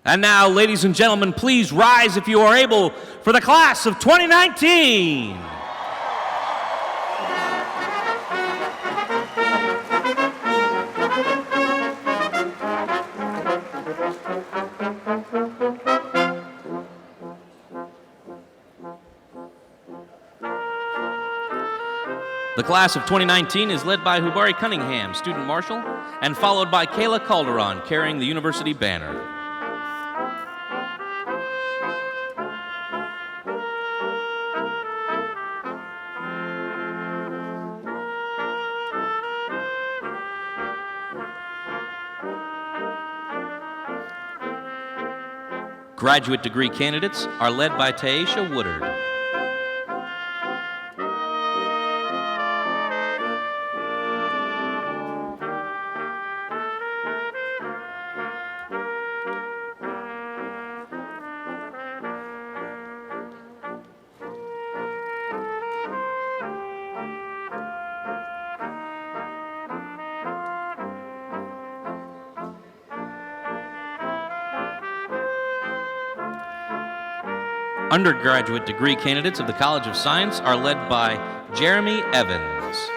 And now, ladies and gentlemen, please rise if you are able for the class of 2019. The class of 2019 is led by Hubari Cunningham, student marshal, and followed by Kayla Calderon, carrying the university banner. Graduate degree candidates are led by Taisha Woodard. Undergraduate degree candidates of the College of Science are led by Jeremy Evans.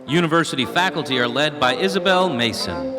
University faculty are led by Isabel Mason.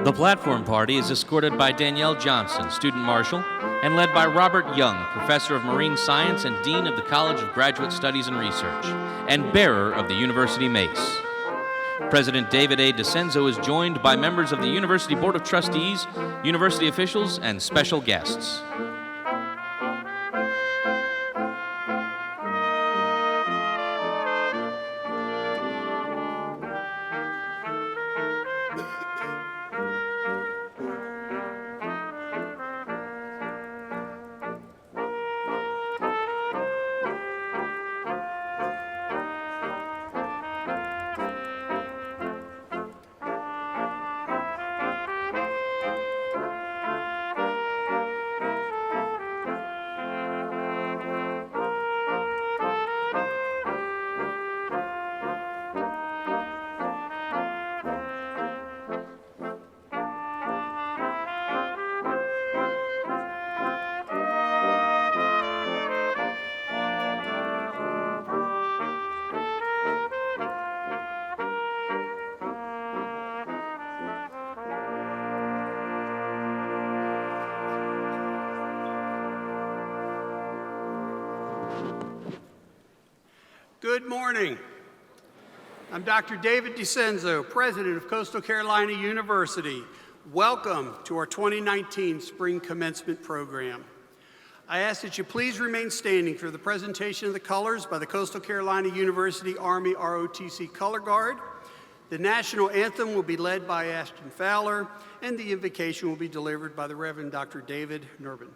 The platform party is escorted by Danielle Johnson, student marshal, and led by Robert Young, professor of marine science and dean of the College of Graduate Studies and Research, and bearer of the University Mace. President David A. DeCenzo is joined by members of the University Board of Trustees, university officials, and special guests. Good morning. I'm Dr. David DeCenzo, President of Coastal Carolina University. Welcome to our 2019 Spring Commencement Program. I ask that you please remain standing for the presentation of the colors by the Coastal Carolina University Army ROTC Color Guard. The national anthem will be led by Ashton Fowler, and the invocation will be delivered by the Reverend Dr. David Nurbin.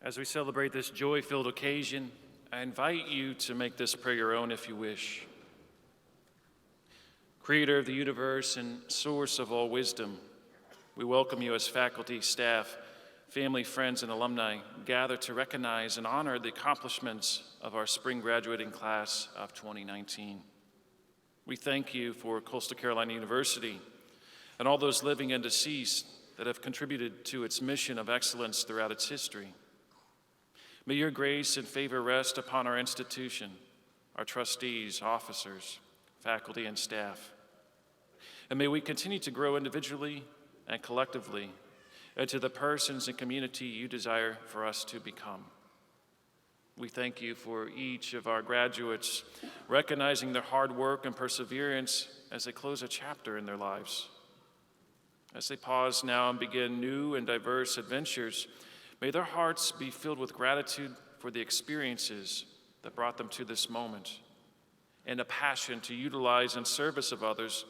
As we celebrate this joy-filled occasion, I invite you to make this prayer your own if you wish. Creator of the universe and source of all wisdom, we welcome you as faculty, staff, family, friends, and alumni gather to recognize and honor the accomplishments of our spring graduating class of 2019. We thank you for Coastal Carolina University and all those living and deceased that have contributed to its mission of excellence throughout its history. May your grace and favor rest upon our institution, our trustees, officers, faculty, and staff. And may we continue to grow individually and collectively and to the persons and community you desire for us to become. We thank you for each of our graduates, recognizing their hard work and perseverance as they close a chapter in their lives. As they pause now and begin new and diverse adventures, may their hearts be filled with gratitude for the experiences that brought them to this moment, and a passion to utilize in service of others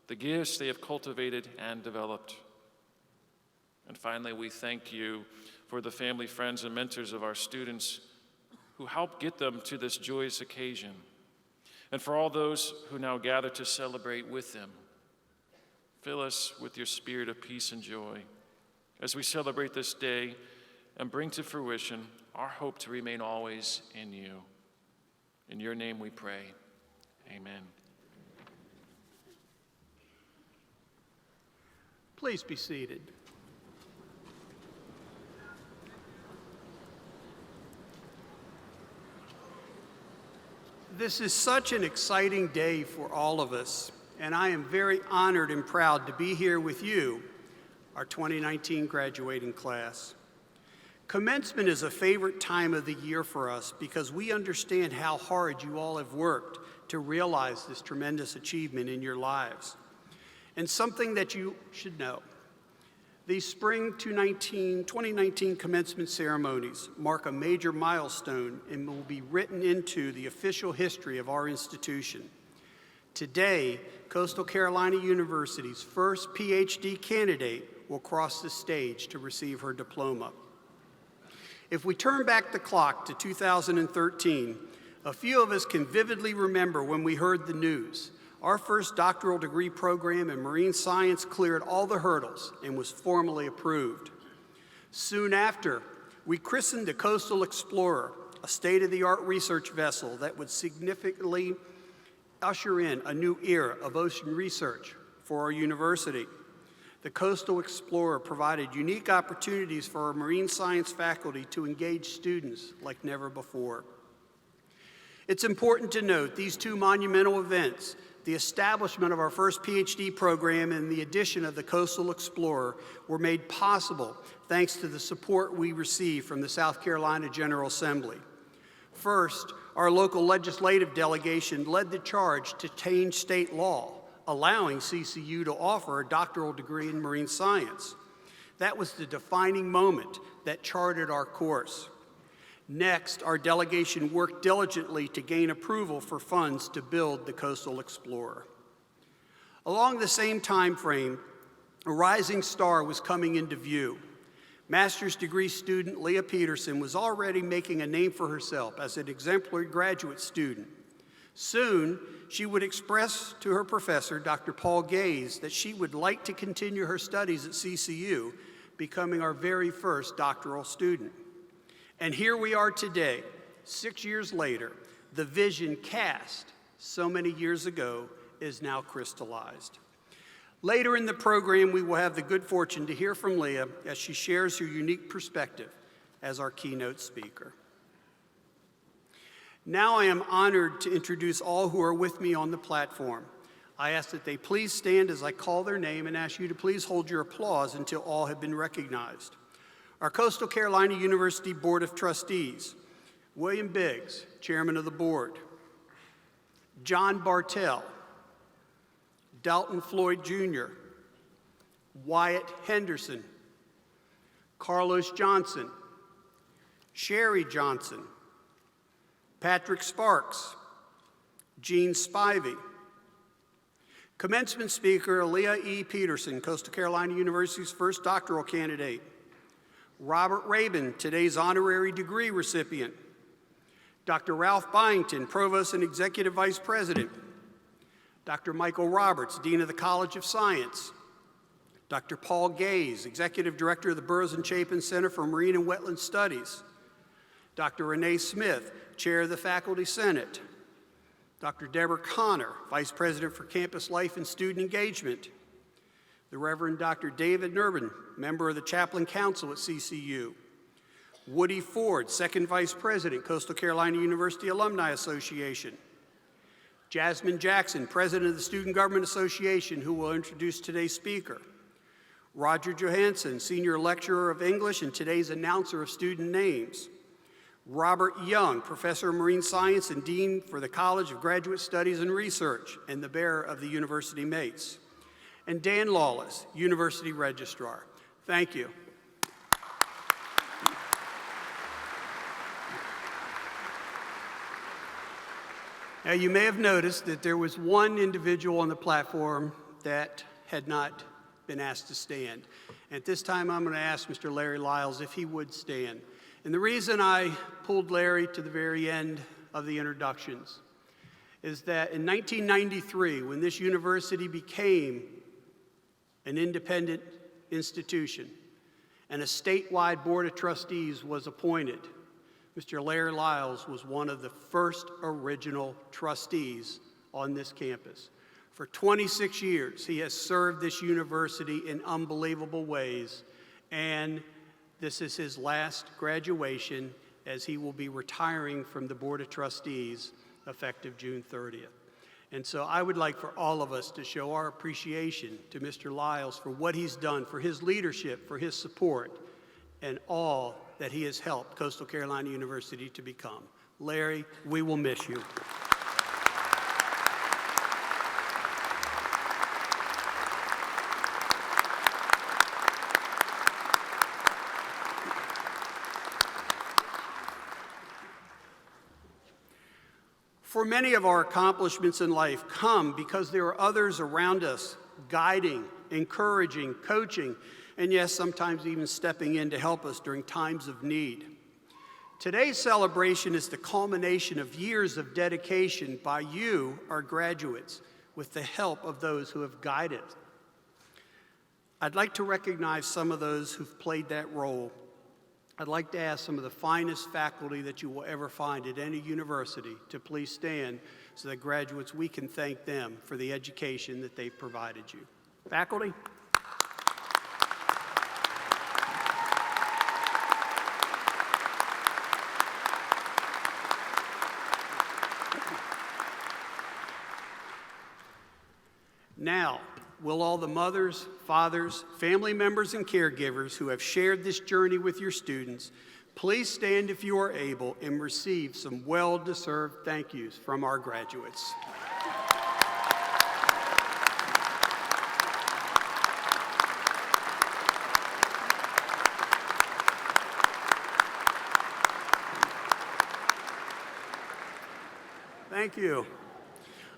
the gifts they have cultivated and developed. And finally, we thank you for the family, friends, and mentors of our students who helped get them to this joyous occasion, and for all those who now gather to celebrate with them. Fill us with your spirit of peace and joy as we celebrate this day and bring to fruition our hope to remain always in you. In your name we pray. Amen. Please be seated. This is such an exciting day for all of us, and I am very honored and proud to be here with you, our 2019 graduating class. Commencement is a favorite time of the year for us because we understand how hard you all have worked to realize this tremendous achievement in your lives. And something that you should know. These spring 2019 commencement ceremonies mark a major milestone and will be written into the official history of our institution. Today, Coastal Carolina University's first PhD candidate will cross the stage to receive her diploma. If we turn back the clock to 2013, a few of us can vividly remember when we heard the news. Our first doctoral degree program in marine science cleared all the hurdles and was formally approved. Soon after, we christened the Coastal Explorer, a state-of-the-art research vessel that would significantly usher in a new era of ocean research for our university. The Coastal Explorer provided unique opportunities for our marine science faculty to engage students like never before. It's important to note these two monumental events, the establishment of our first PhD program and the addition of the Coastal Explorer, were made possible thanks to the support we received from the South Carolina General Assembly. First, our local legislative delegation led the charge to change state law, allowing CCU to offer a doctoral degree in marine science. That was the defining moment that charted our course. Next, our delegation worked diligently to gain approval for funds to build the Coastal Explorer. Along the same time frame, a rising star was coming into view. Master's degree student Leigha Peterson was already making a name for herself as an exemplary graduate student. Soon, she would express to her professor, Dr. Paul Gaze, that she would like to continue her studies at CCU, becoming our very first doctoral student. And here we are today, 6 years later. The vision cast so many years ago is now crystallized. Later in the program, we will have the good fortune to hear from Leigha as she shares her unique perspective as our keynote speaker. Now I am honored to introduce all who are with me on the platform. I ask that they please stand as I call their name and ask you to please hold your applause until all have been recognized. Our Coastal Carolina University Board of Trustees: William Biggs, Chairman of the Board; John Bartell; Dalton Floyd Jr., Wyatt Henderson; Carlos Johnson; Sherry Johnson; Patrick Sparks; Gene Spivey; Commencement speaker Leigha E. Peterson, Coastal Carolina University's first doctoral candidate; Robert Rabin, today's honorary degree recipient; Dr. Ralph Byington, Provost and Executive Vice President; Dr. Michael Roberts, Dean of the College of Science; Dr. Paul Gaze, Executive Director of the Burroughs and Chapin Center for Marine and Wetland Studies; Dr. Renee Smith, Chair of the Faculty Senate; Dr. Deborah Connor, Vice President for Campus Life and Student Engagement; the Reverend Dr. David Nurbin, member of the Chaplain Council at CCU; Woody Ford, Second Vice President, Coastal Carolina University Alumni Association; Jasmine Jackson, President of the Student Government Association, who will introduce today's speaker; Roger Johansson, Senior Lecturer of English and today's announcer of student names. Robert Young, Professor of Marine Science and Dean for the College of Graduate Studies and Research, and the bearer of the University Mace. And Dan Lawless, University Registrar. Thank you. Now, you may have noticed that there was one individual on the platform that had not been asked to stand. At this time, I'm going to ask Mr. Larry Lyles if he would stand. And the reason I pulled Larry to the very end of the introductions is that in 1993, when this university became an independent institution and a statewide board of trustees was appointed, Mr. Larry Lyles was one of the first original trustees on this campus. For 26 years, he has served this university in unbelievable ways, and this is his last graduation as he will be retiring from the Board of Trustees effective June 30th. And so I would like for all of us to show our appreciation to Mr. Lyles for what he's done, for his leadership, for his support, and all that he has helped Coastal Carolina University to become. Larry, we will miss you. For many of our accomplishments in life come because there are others around us guiding, encouraging, coaching, and yes, sometimes even stepping in to help us during times of need. Today's celebration is the culmination of years of dedication by you, our graduates, with the help of those who have guided. I'd like to recognize some of those who've played that role. I'd like to ask some of the finest faculty that you will ever find at any university to please stand so that graduates, we can thank them for the education that they've provided you. Faculty? Now, will all the mothers, fathers, family members, and caregivers who have shared this journey with your students, please stand if you are able and receive some well-deserved thank yous from our graduates. Thank you.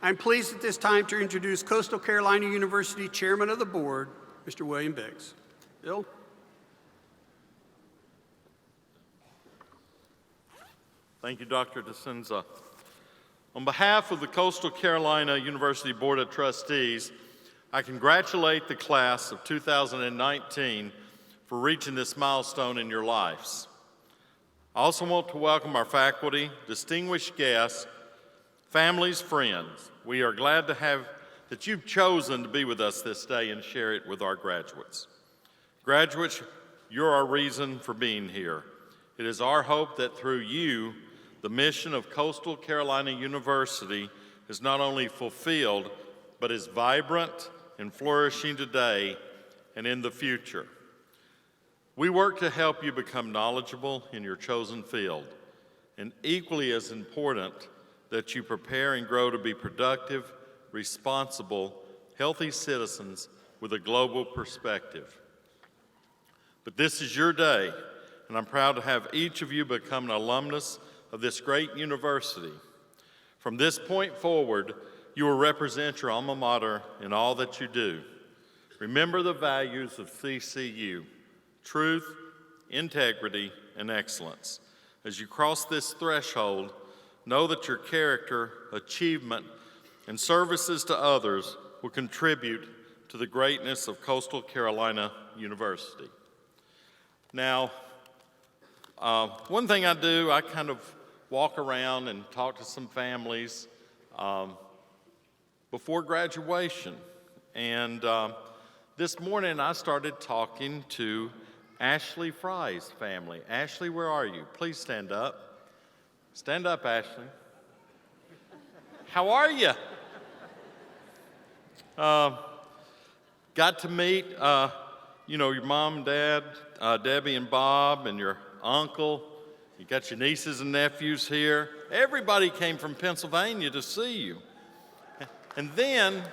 I'm pleased at this time to introduce Coastal Carolina University Chairman of the Board, Mr. William Biggs. Bill? Thank you, Dr. DeCenza. On behalf of the Coastal Carolina University Board of Trustees, I congratulate the class of 2019 for reaching this milestone in your lives. I also want to welcome our faculty, distinguished guests, families, friends. We are glad to have that you've chosen to be with us this day and share it with our graduates. Graduates, you're our reason for being here. It is our hope that through you, the mission of Coastal Carolina University is not only fulfilled, but is vibrant and flourishing today and in the future. We work to help you become knowledgeable in your chosen field, and equally as important, that you prepare and grow to be productive, responsible, healthy citizens with a global perspective. But this is your day, and I'm proud to have each of you become an alumnus of this great university. From this point forward, you will represent your alma mater in all that you do. Remember the values of CCU: truth, integrity, and excellence. As you cross this threshold, know that your character, achievement, and services to others will contribute to the greatness of Coastal Carolina University. Now, one thing I do, I kind of walk around and talk to some families before graduation. And this morning I started talking to Ashley Fry's family. Ashley, where are you? Please stand up. Stand up, Ashley. How are you? Got to meet your mom and dad, Debbie and Bob, and your uncle. You got your nieces and nephews here. Everybody came from Pennsylvania to see you. And then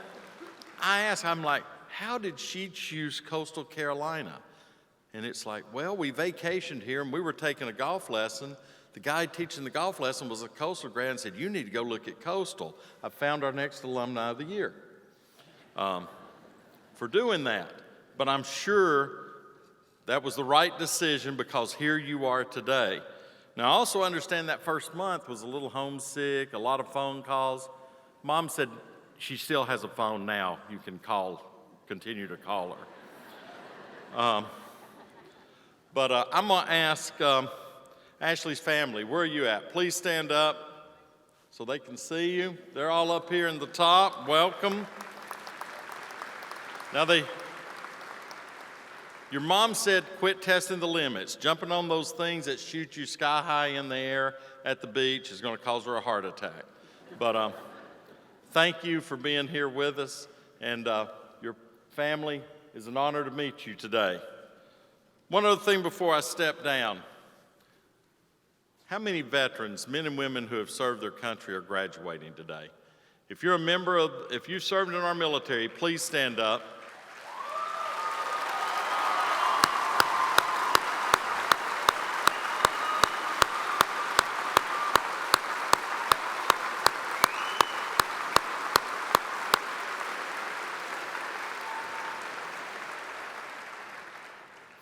I asked, I'm like, how did she choose Coastal Carolina? And it's like, well, we vacationed here and we were taking a golf lesson. The guy teaching the golf lesson was a Coastal grad and said, you need to go look at Coastal. I found our next alumni of the year for doing that. But I'm sure that was the right decision because here you are today. Now, I also understand that first month was a little homesick, a lot of phone calls. Mom said she still has a phone now. You can continue to call her. But I'm going to ask Ashley's family, where are you at? Please stand up so they can see you. They're all up here in the top. Welcome. Now, your mom said quit testing the limits. Jumping on those things that shoot you sky high in the air at the beach is going to cause her a heart attack. But thank you for being here with us, and your family is an honor to meet you today. One other thing before I step down. How many veterans, men and women who have served their country, are graduating today? If you're if you served in our military, please stand up.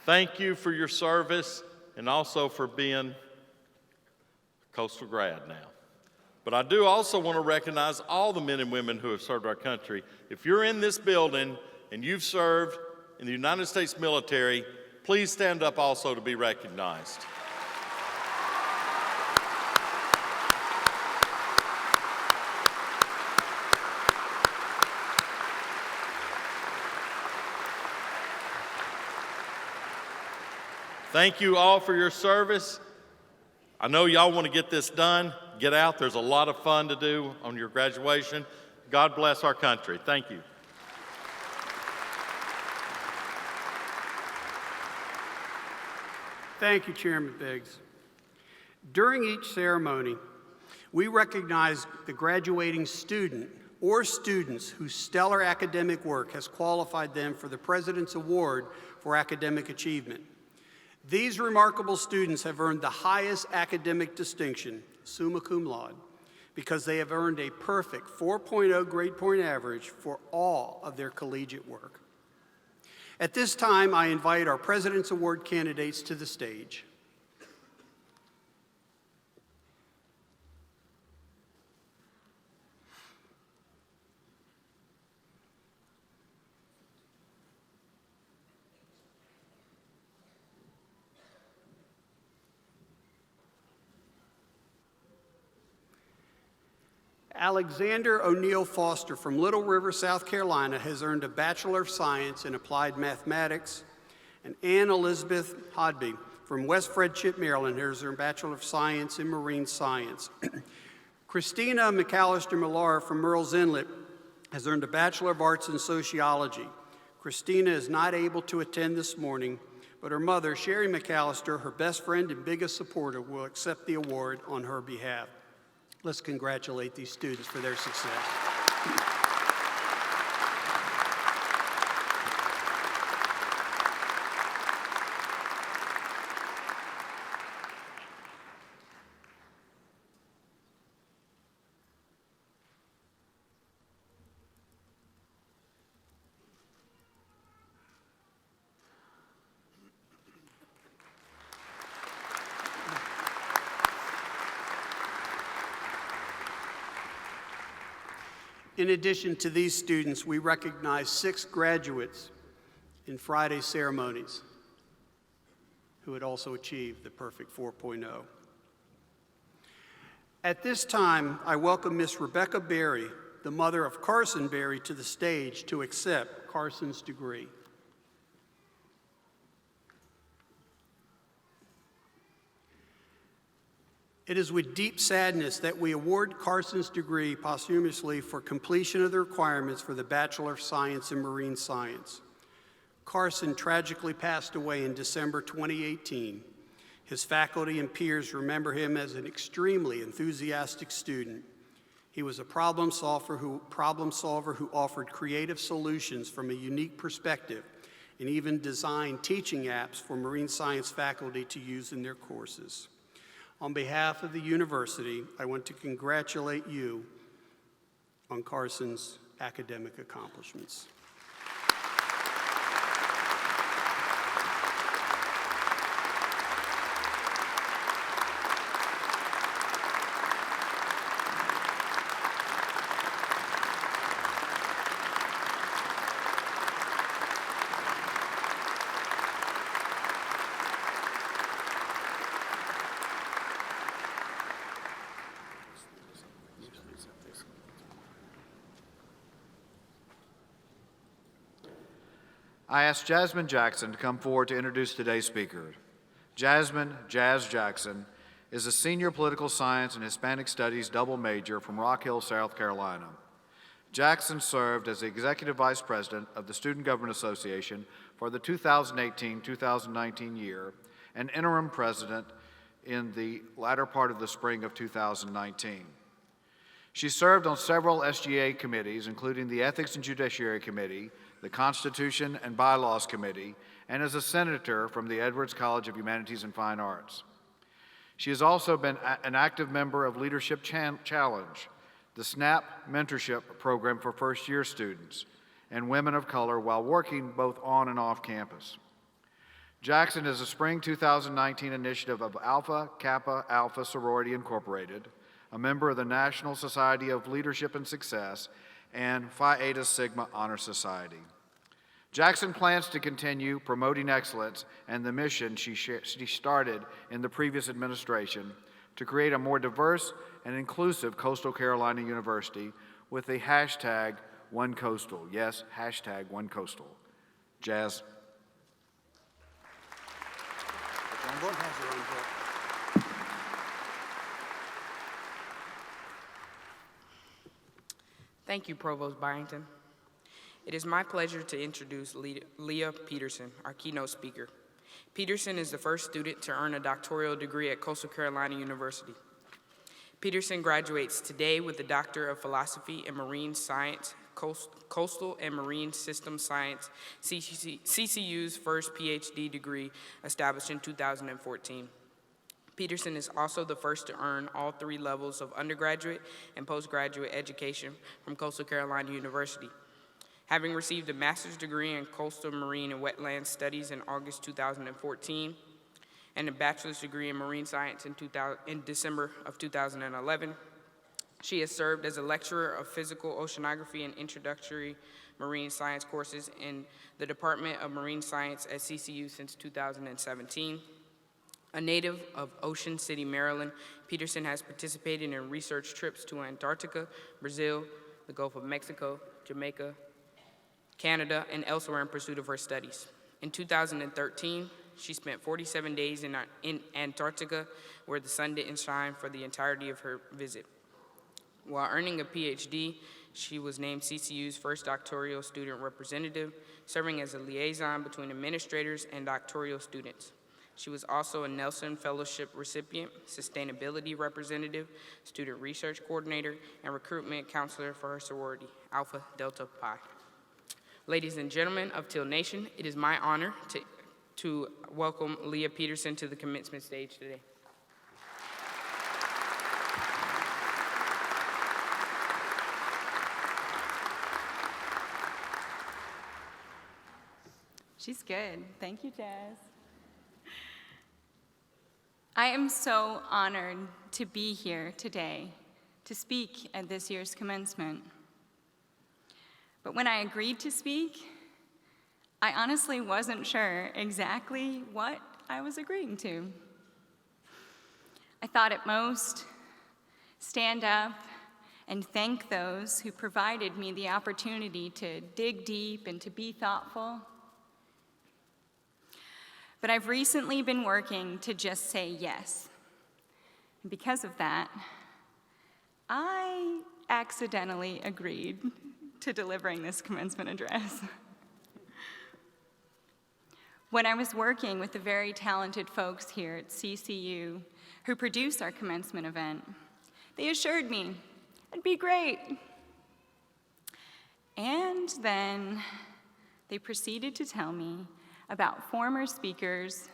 Thank you for your service and also for being a Coastal grad now. But I do also want to recognize all the men and women who have served our country. If you're in this building and you've served in the United States military, please stand up also to be recognized. Thank you all for your service. I know y'all want to get this done. Get out. There's a lot of fun to do on your graduation. God bless our country. Thank you. Thank you, Chairman Biggs. During each ceremony, we recognize the graduating student or students whose stellar academic work has qualified them for the President's Award for Academic Achievement. These remarkable students have earned the highest academic distinction, summa cum laude, because they have earned a perfect 4.0 grade point average for all of their collegiate work. At this time, I invite our President's Award candidates to the stage. Alexander O'Neill Foster from Little River, South Carolina has earned a Bachelor of Science in Applied Mathematics, and Ann Elizabeth Hodby from West Fredship, Maryland has earned a Bachelor of Science in Marine Science. Christina McAllister Millar from Murrells Inlet has earned a Bachelor of Arts in Sociology. Christina is not able to attend this morning, but her mother, Sherry McAllister, her best friend and biggest supporter, will accept the award on her behalf. Let's congratulate these students for their success. In addition to these students, we recognize 6 graduates in Friday's ceremonies who had also achieved the perfect 4.0. At this time, I welcome Miss Rebecca Berry, the mother of Carson Berry, to the stage to accept Carson's degree. It is with deep sadness that we award Carson's degree posthumously for completion of the requirements for the Bachelor of Science in Marine Science. Carson tragically passed away in December 2018. His faculty and peers remember him as an extremely enthusiastic student. He was a problem solver who offered creative solutions from a unique perspective and even designed teaching apps for marine science faculty to use in their courses. On behalf of the university, I want to congratulate you on Carson's academic accomplishments. I ask Jasmine Jackson to come forward to introduce today's speaker. Jasmine Jazz Jackson is a senior political science and Hispanic studies double major from Rock Hill, South Carolina. Jackson served as the executive vice president of the Student Government Association for the 2018-2019 year and interim president in the latter part of the spring of 2019. She served on several SGA committees, including the Ethics and Judiciary Committee, the Constitution and Bylaws Committee, and as a senator from the Edwards College of Humanities and Fine Arts. She has also been an active member of Leadership Challenge, the SNAP mentorship program for first-year students and women of color while working both on and off campus. Jackson is a spring 2019 initiative of Alpha Kappa Alpha Sorority Incorporated, a member of the National Society of Leadership and Success, and Phi Eta Sigma Honor Society. Jackson plans to continue promoting excellence and the mission she started in the previous administration to create a more diverse and inclusive Coastal Carolina University with the hashtag #OneCoastal. Yes, hashtag #OneCoastal. Jazz. Thank you, Provost Byington. It is my pleasure to introduce Leigha Peterson, our keynote speaker. Peterson is the first student to earn a doctoral degree at Coastal Carolina University. Peterson graduates today with a Doctor of Philosophy in Marine Science, Coastal and Marine System Science, CCU's first PhD degree established in 2014. Peterson is also the first to earn all 3 levels of undergraduate and postgraduate education from Coastal Carolina University. Having received a master's degree in coastal marine and wetland studies in August 2014 and a bachelor's degree in marine science in December of 2011, she has served as a lecturer of physical oceanography and introductory marine science courses in the Department of Marine Science at CCU since 2017. A native of Ocean City, Maryland, Peterson has participated in research trips to Antarctica, Brazil, the Gulf of Mexico, Jamaica, Canada, and elsewhere in pursuit of her studies. In 2013, she spent 47 days in Antarctica, where the sun didn't shine for the entirety of her visit. While earning a PhD, she was named CCU's first doctoral student representative, serving as a liaison between administrators and doctoral students. She was also a Nelson Fellowship recipient, sustainability representative, student research coordinator, and recruitment counselor for her sorority, Alpha Delta Pi. Ladies and gentlemen of Teal Nation, it is my honor to welcome Leigha Peterson to the commencement stage today. She's good. Thank you, Jazz. I am so honored to be here today to speak at this year's commencement. But when I agreed to speak, I honestly wasn't sure exactly what I was agreeing to. I thought at most, stand up and thank those who provided me the opportunity to dig deep and to be thoughtful. But I've recently been working to just say yes. And because of that, I accidentally agreed to delivering this commencement address. When I was working with the very talented folks here at CCU who produced our commencement event, they assured me it'd be great. And then they proceeded to tell me about former speakers,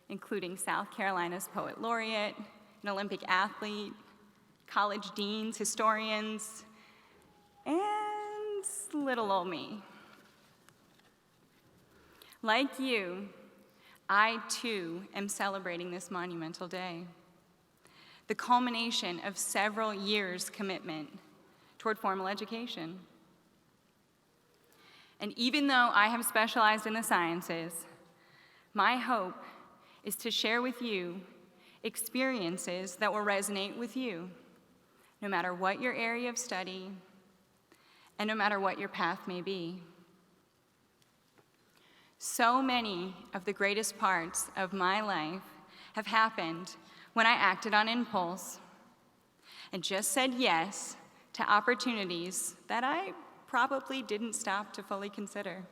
including South Carolina's poet laureate, an Olympic athlete, college deans, historians, and little old me. Like you, I too am celebrating this monumental day, the culmination of several years' commitment toward formal education. And even though I have specialized in the sciences, my hope is to share with you experiences that will resonate with you, no matter what your area of study and no matter what your path may be. So many of the greatest parts of my life have happened when I acted on impulse and just said yes to opportunities that I probably didn't stop to fully consider.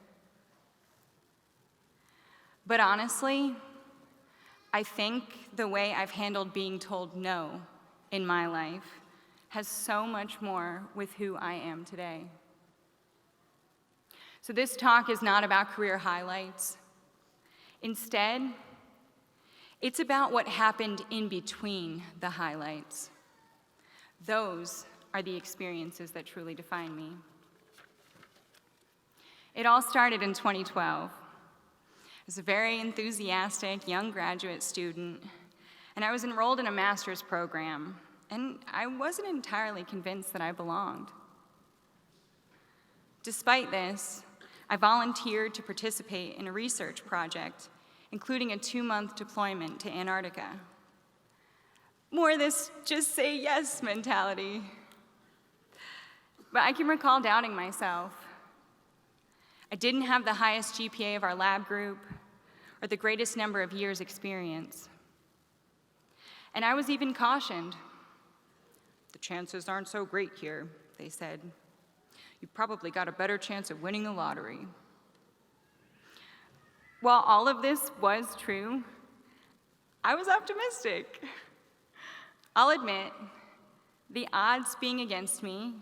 But honestly, I think the way I've handled being told no in my life has so much more with who I am today. So this talk is not about career highlights. Instead, it's about what happened in between the highlights. Those are the experiences that truly define me. It all started in 2012. I was a very enthusiastic young graduate student, and I was enrolled in a master's program, and I wasn't entirely convinced that I belonged. Despite this, I volunteered to participate in a research project, including a 2-month deployment to Antarctica. More this just say yes mentality. But I can recall doubting myself. I didn't have the highest GPA of our lab group or the greatest number of years' experience. And I was even cautioned. The chances aren't so great here, they said. You've probably got a better chance of winning the lottery. While all of this was true, I was optimistic. I'll admit, the odds being against me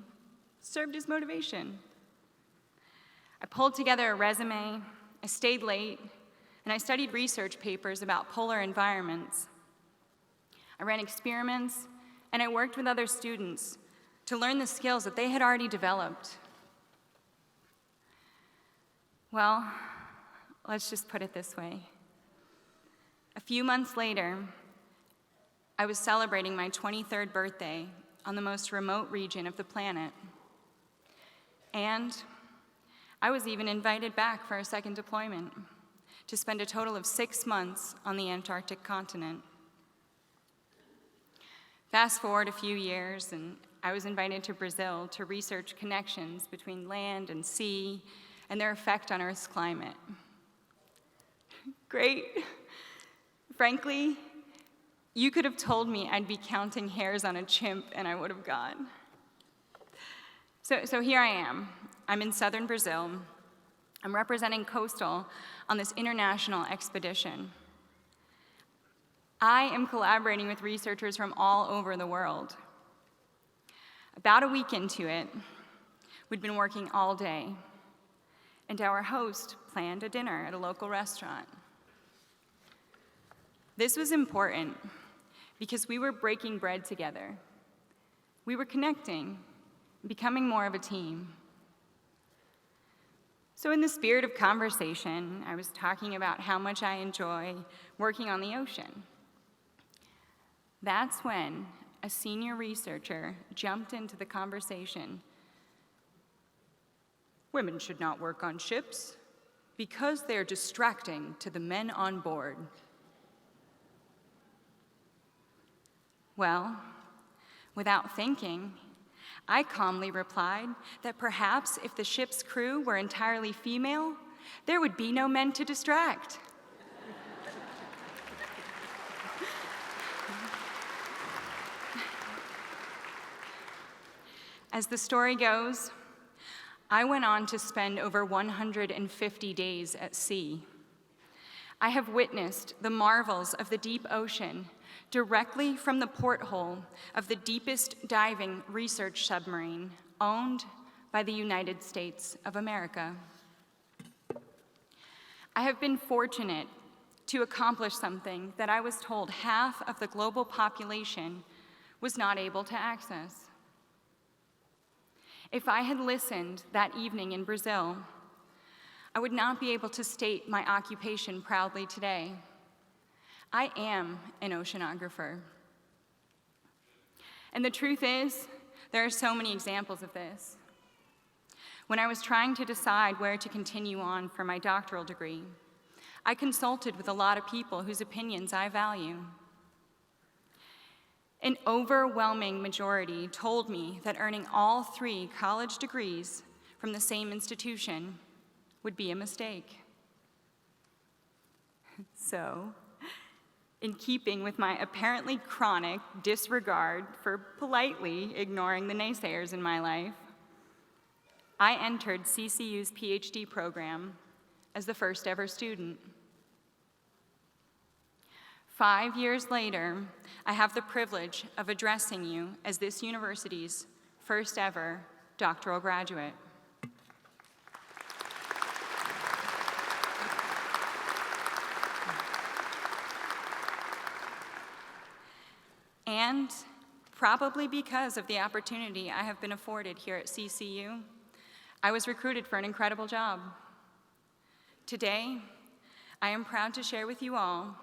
served as motivation. I pulled together a resume, I stayed late, and I studied research papers about polar environments. I ran experiments, and I worked with other students to learn the skills that they had already developed. Well, let's just put it this way. A few months later, I was celebrating my 23rd birthday on the most remote region of the planet. And I was even invited back for a second deployment to spend a total of 6 months on the Antarctic continent. Fast forward a few years, and I was invited to Brazil to research connections between land and sea and their effect on Earth's climate. Great. Frankly, you could have told me I'd be counting hairs on a chimp and I would have gone. So here I am. I'm in southern Brazil. I'm representing Coastal on this international expedition. I am collaborating with researchers from all over the world. About a week into it, we'd been working all day, and our host planned a dinner at a local restaurant. This was important because we were breaking bread together. We were connecting, becoming more of a team. So in the spirit of conversation, I was talking about how much I enjoy working on the ocean. That's when a senior researcher jumped into the conversation. Women should not work on ships because they're distracting to the men on board. Well, without thinking, I calmly replied that perhaps if the ship's crew were entirely female, there would be no men to distract. As the story goes, I went on to spend over 150 days at sea. I have witnessed the marvels of the deep ocean directly from the porthole of the deepest diving research submarine owned by the United States of America. I have been fortunate to accomplish something that I was told half of the global population was not able to access. If I had listened that evening in Brazil, I would not be able to state my occupation proudly today. I am an oceanographer. And the truth is, there are so many examples of this. When I was trying to decide where to continue on for my doctoral degree, I consulted with a lot of people whose opinions I value. An overwhelming majority told me that earning all 3 college degrees from the same institution would be a mistake. So, in keeping with my apparently chronic disregard for politely ignoring the naysayers in my life, I entered CCU's PhD program as the first ever student. 5 years later, I have the privilege of addressing you as this university's first ever doctoral graduate. And probably because of the opportunity I have been afforded here at CCU, I was recruited for an incredible job. Today, I am proud to share with you all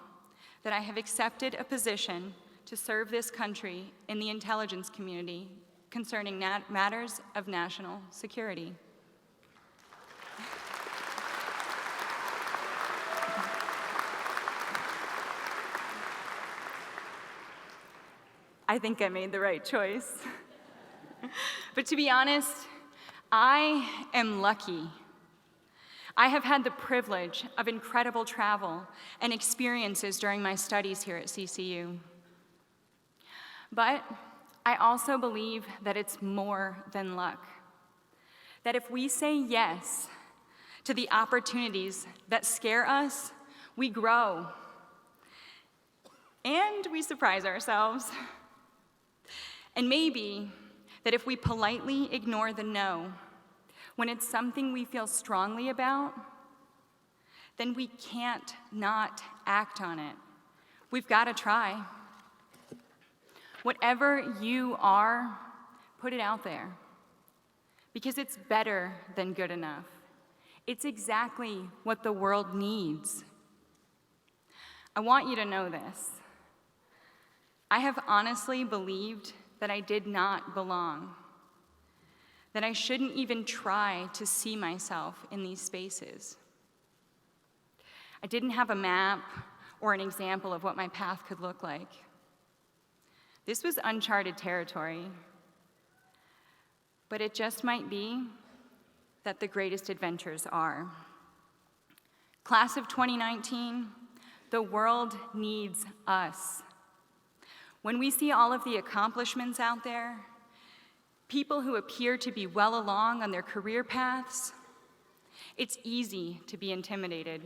that I have accepted a position to serve this country in the intelligence community concerning matters of national security. I think I made the right choice. But to be honest, I am lucky. I have had the privilege of incredible travel and experiences during my studies here at CCU. But I also believe that it's more than luck. That if we say yes to the opportunities that scare us, we grow. And we surprise ourselves. And maybe that if we politely ignore the no, when it's something we feel strongly about, then we can't not act on it. We've got to try. Whatever you are, put it out there, because it's better than good enough. It's exactly what the world needs. I want you to know this. I have honestly believed that I did not belong, that I shouldn't even try to see myself in these spaces. I didn't have a map or an example of what my path could look like. This was uncharted territory, but it just might be that the greatest adventures are. Class of 2019, the world needs us. When we see all of the accomplishments out there, people who appear to be well along on their career paths, it's easy to be intimidated.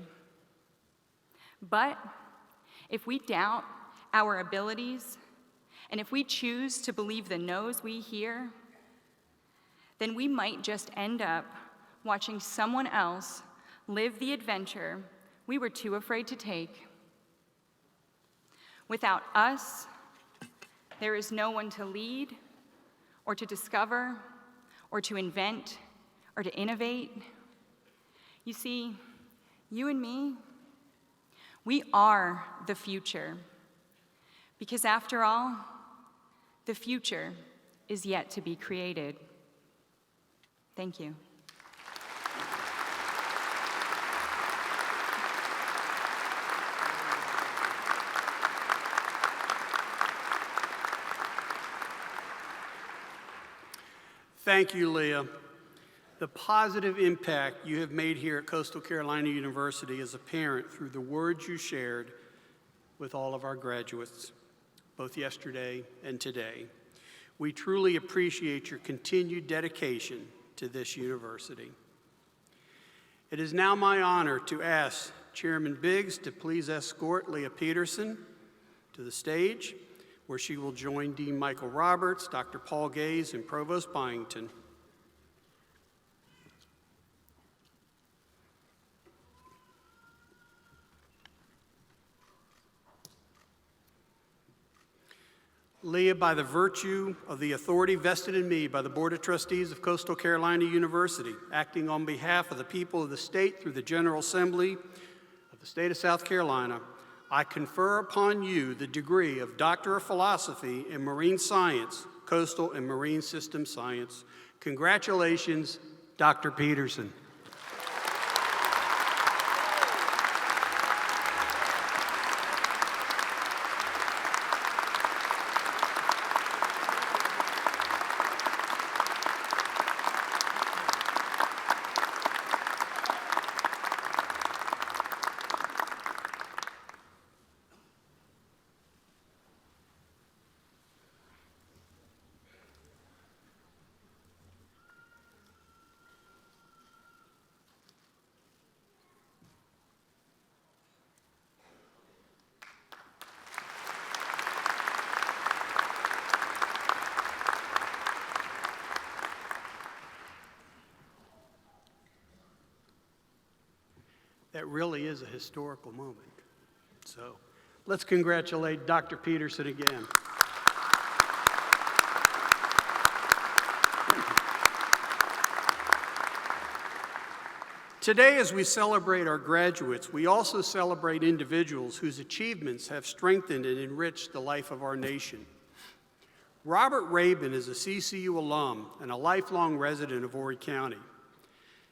But if we doubt our abilities, and if we choose to believe the no's we hear, then we might just end up watching someone else live the adventure we were too afraid to take. Without us, there is no one to lead, or to discover, or to invent, or to innovate. You see, you and me, we are the future. Because after all, the future is yet to be created. Thank you. Thank you, Leigha. The positive impact you have made here at Coastal Carolina University is apparent through the words you shared with all of our graduates, both yesterday and today. We truly appreciate your continued dedication to this university. It is now my honor to ask Chairman Biggs to please escort Leigha Peterson to the stage, where she will join Dean Michael Roberts, Dr. Paul Gaze, and Provost Byington. Leigha, by the virtue of the authority vested in me by the Board of Trustees of Coastal Carolina University, acting on behalf of the people of the state through the General Assembly of the state of South Carolina, I confer upon you the degree of Doctor of Philosophy in Marine Science, Coastal and Marine System Science. Congratulations, Dr. Peterson. That really is a historical moment. So let's congratulate Dr. Peterson again. Today, as we celebrate our graduates, we also celebrate individuals whose achievements have strengthened and enriched the life of our nation. Robert Rabin is a CCU alum and a lifelong resident of Horry County.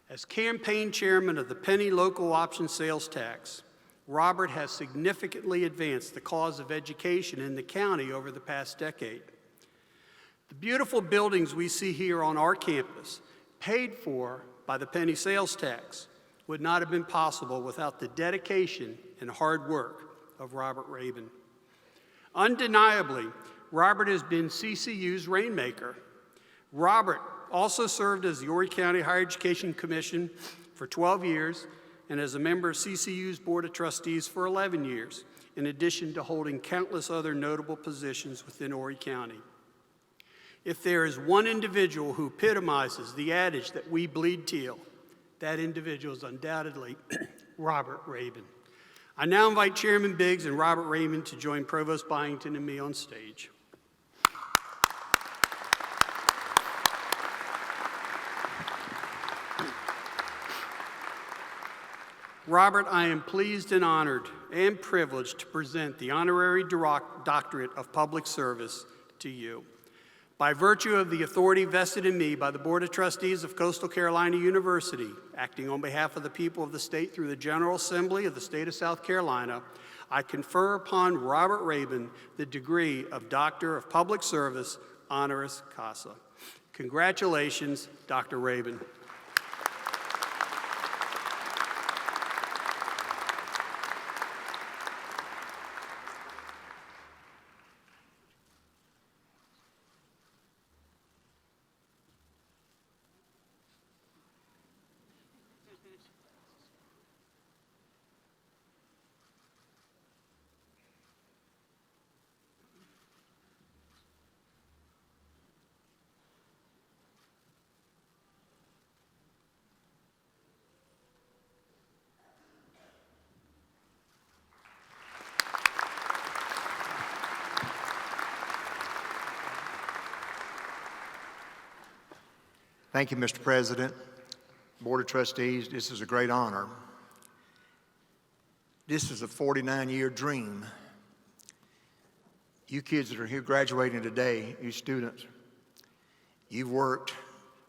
As campaign chairman of the penny local option sales tax, Robert has significantly advanced the cause of education in the county over the past decade. The beautiful buildings we see here on our campus, paid for by the penny sales tax, would not have been possible without the dedication and hard work of Robert Rabin. Undeniably, Robert has been CCU's rainmaker. Robert also served as the Horry County Higher Education Commission for 12 years and as a member of CCU's Board of Trustees for 11 years, in addition to holding countless other notable positions within Horry County. If there is one individual who epitomizes the adage that we bleed teal, that individual is undoubtedly Robert Rabin. I now invite Chairman Biggs and Robert Rabin to join Provost Byington and me on stage. Robert, I am pleased and honored and privileged to present the Honorary Doctorate of Public Service to you. By virtue of the authority vested in me by the Board of Trustees of Coastal Carolina University, acting on behalf of the people of the state through the General Assembly of the state of South Carolina, I confer upon Robert Rabin the degree of Doctor of Public Service, honoris causa. Congratulations, Dr. Rabin. Thank you, Mr. President. Board of Trustees, this is a great honor. This is a 49-year dream. You kids that are here graduating today, you students, you've worked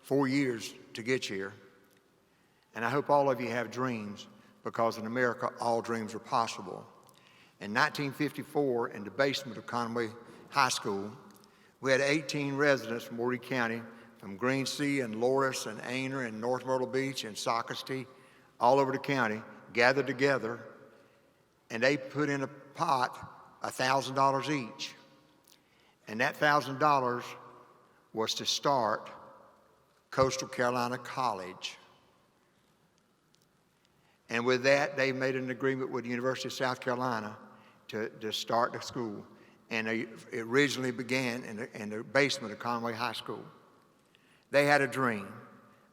4 years to get here. And I hope all of you have dreams, because in America, all dreams are possible. In 1954, in the basement of Conway High School, we had 18 residents from Horry County, from Green Sea and Loris and Aner and North Myrtle Beach and Socastee, all over the county, gathered together, and they put in a pot $1,000 each. And that $1,000 was to start Coastal Carolina College. And with that, they made an agreement with the University of South Carolina to start the school. And it originally began in the basement of Conway High School. They had a dream.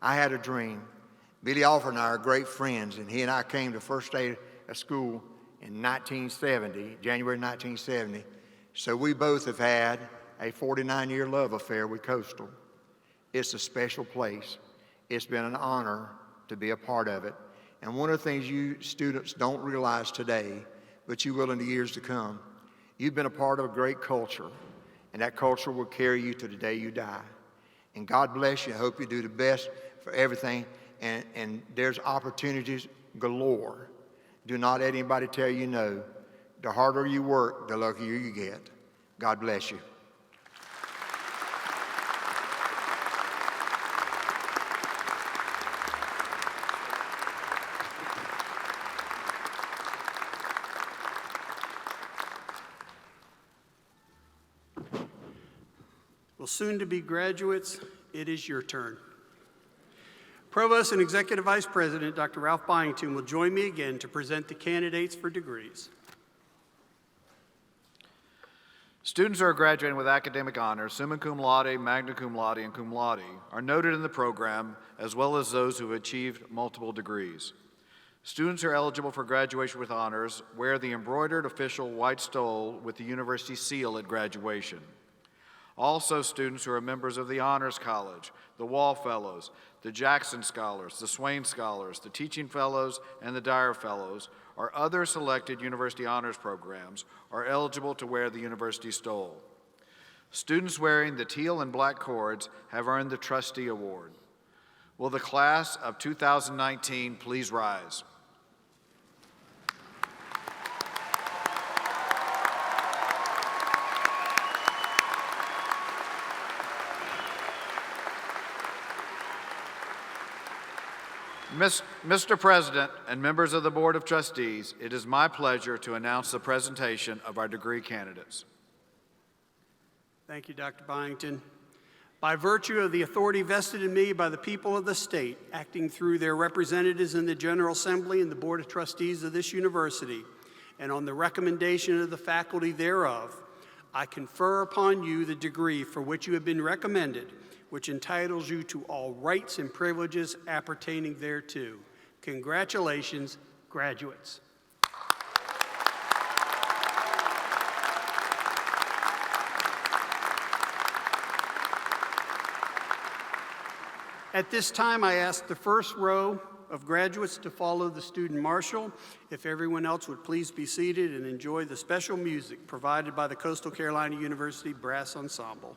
I had a dream. Billy Alford and I are great friends, and he and I came the first day of school in 1970, January 1970. So we both have had a 49-year love affair with Coastal. It's a special place. It's been an honor to be a part of it. And one of the things you students don't realize today, but you will in the years to come, you've been a part of a great culture, and that culture will carry you to the day you die. And God bless you. I hope you do the best for everything. And there's opportunities galore. Do not let anybody tell you no. The harder you work, the luckier you get. God bless you. Well, soon to be graduates, it is your turn. Provost and Executive Vice President Dr. Ralph Byington will join me again to present the candidates for degrees. Students who are graduating with academic honors, summa cum laude, magna cum laude, and cum laude, are noted in the program, as well as those who have achieved multiple degrees. Students who are eligible for graduation with honors wear the embroidered official white stole with the university seal at graduation. Also, students who are members of the Honors College, the Wall Fellows, the Jackson Scholars, the Swain Scholars, the Teaching Fellows, and the Dyer Fellows, or other selected university honors programs are eligible to wear the university stole. Students wearing the teal and black cords have earned the Trustee Award. Will the class of 2019 please rise? Mr. President and members of the Board of Trustees, it is my pleasure to announce the presentation of our degree candidates. Thank you, Dr. Byington. By virtue of the authority vested in me by the people of the state, acting through their representatives in the General Assembly and the Board of Trustees of this university, and on the recommendation of the faculty thereof, I confer upon you the degree for which you have been recommended, which entitles you to all rights and privileges appertaining thereto. Congratulations, graduates. At this time, I ask the first row of graduates to follow the student marshal. If everyone else would please be seated and enjoy the special music provided by the Coastal Carolina University Brass Ensemble.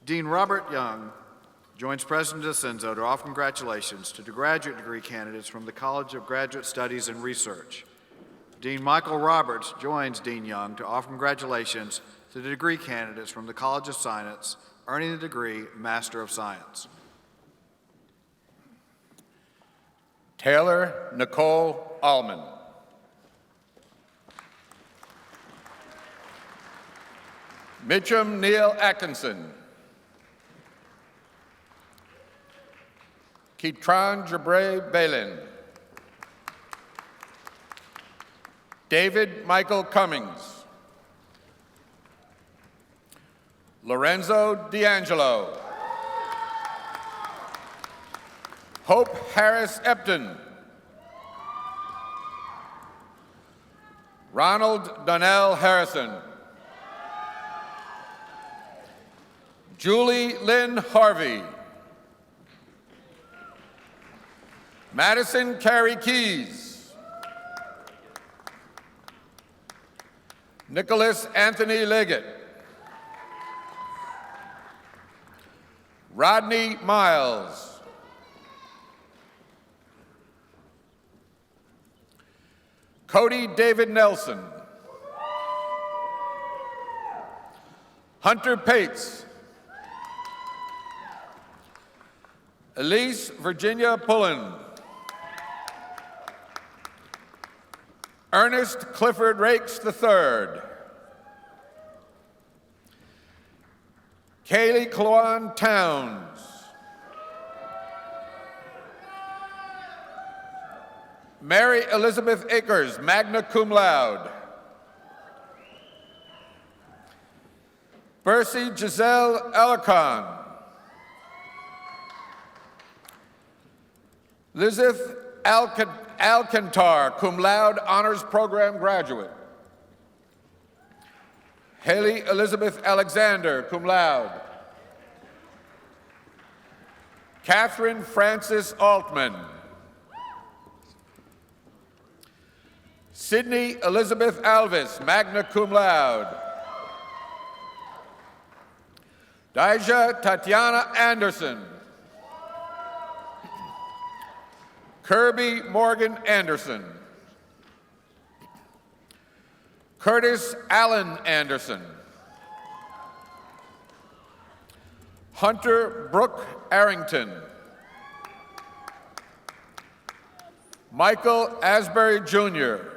Dean Robert Young joins President DeCenzo to offer congratulations to the graduate degree candidates from the College of Graduate Studies and Research. Dean Michael Roberts joins Dean Young to offer congratulations to the degree candidates from the College of Science, earning the degree Master of Science. Taylor Nicole Allman. Mitchum Neil Atkinson. Kitran Jabre Balin. David Michael Cummings. Lorenzo D'Angelo. Hope Harris Epton. Ronald Donnell Harrison. Julie Lynn Harvey. Madison Carey Keys. Nicholas Anthony Leggett. Rodney Miles. Cody David Nelson. Hunter Pates. Elise Virginia Pullen. Ernest Clifford Rakes III. Kaylee Cloan Towns. Mary Elizabeth Akers, magna cum laude. Bercy Giselle Alarcon. Lizeth Alcantar, cum laude, honors program graduate. Haley Elizabeth Alexander, cum laude. Catherine Frances Altman. Sydney Elizabeth Alvis, magna cum laude. Daija Tatiana Anderson. Kirby Morgan Anderson. Curtis Allen Anderson. Hunter Brooke Arrington. Michael Asbury Jr.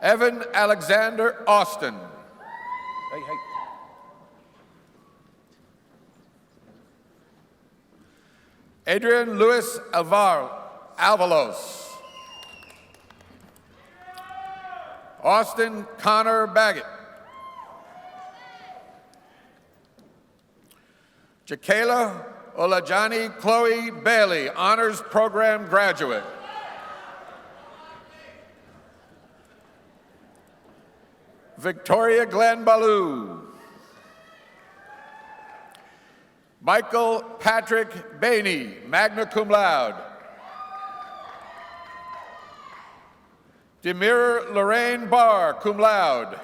Evan Alexander Austin. Hey. Adrian Luis Alvalos. Austin Connor Baggett. Jakayla Olajani Chloe Bailey, honors program graduate. Victoria Glenn Ballou. Michael Patrick Bainey, magna cum laude. Demir Lorraine Barr, cum laude.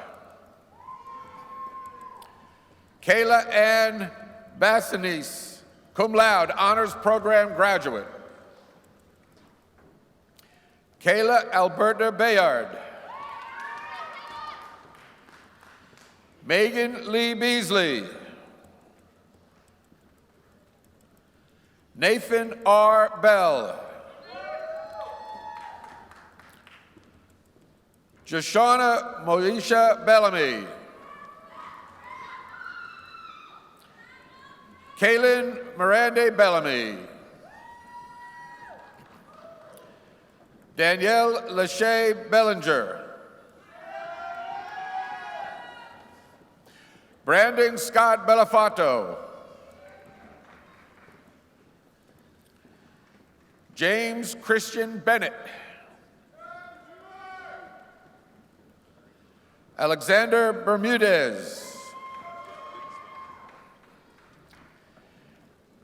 Kayla Ann Bassanis, cum laude, honors program graduate. Kayla Alberta Bayard. Megan Lee Beasley. Nathan R. Bell. Joshana Moesha Bellamy. Kaylin Miranda Bellamy. Danielle Lachey Bellinger. Brandon Scott Bellafato. James Christian Bennett. Alexander Bermudez.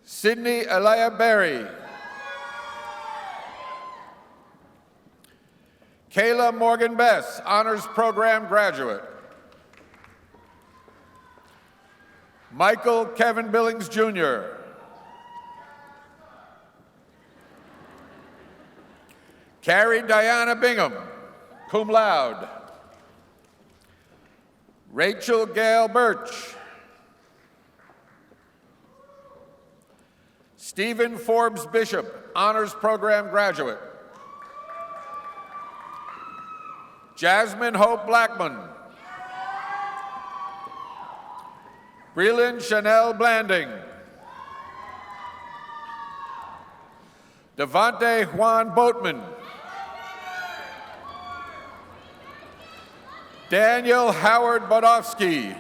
Sydney Elia Berry. Kayla Morgan Bess, honors program graduate. Michael Kevin Billings Jr. Carrie Diana Bingham, cum laude. Rachel Gail Birch. Stephen Forbes Bishop, honors program graduate. Jasmine Hope Blackman. Breland Chanel Blanding. Devontae Juan Boatman. Daniel Howard Bodofsky.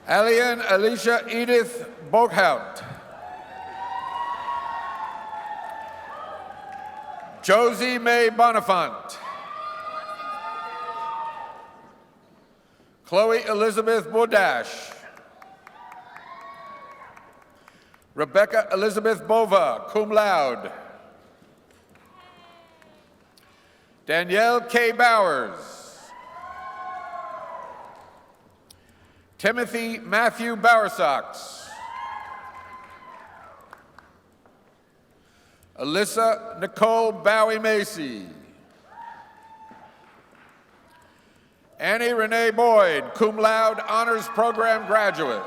Alien Alicia Edith Boghout. Josie Mae Bonifant. Chloe Elizabeth Bodash. Rebecca Elizabeth Bova, cum laude. Danielle K. Bowers. Timothy Matthew Bowersox. Alyssa Nicole Bowie Macy. Annie Renee Boyd, cum laude honors program graduate.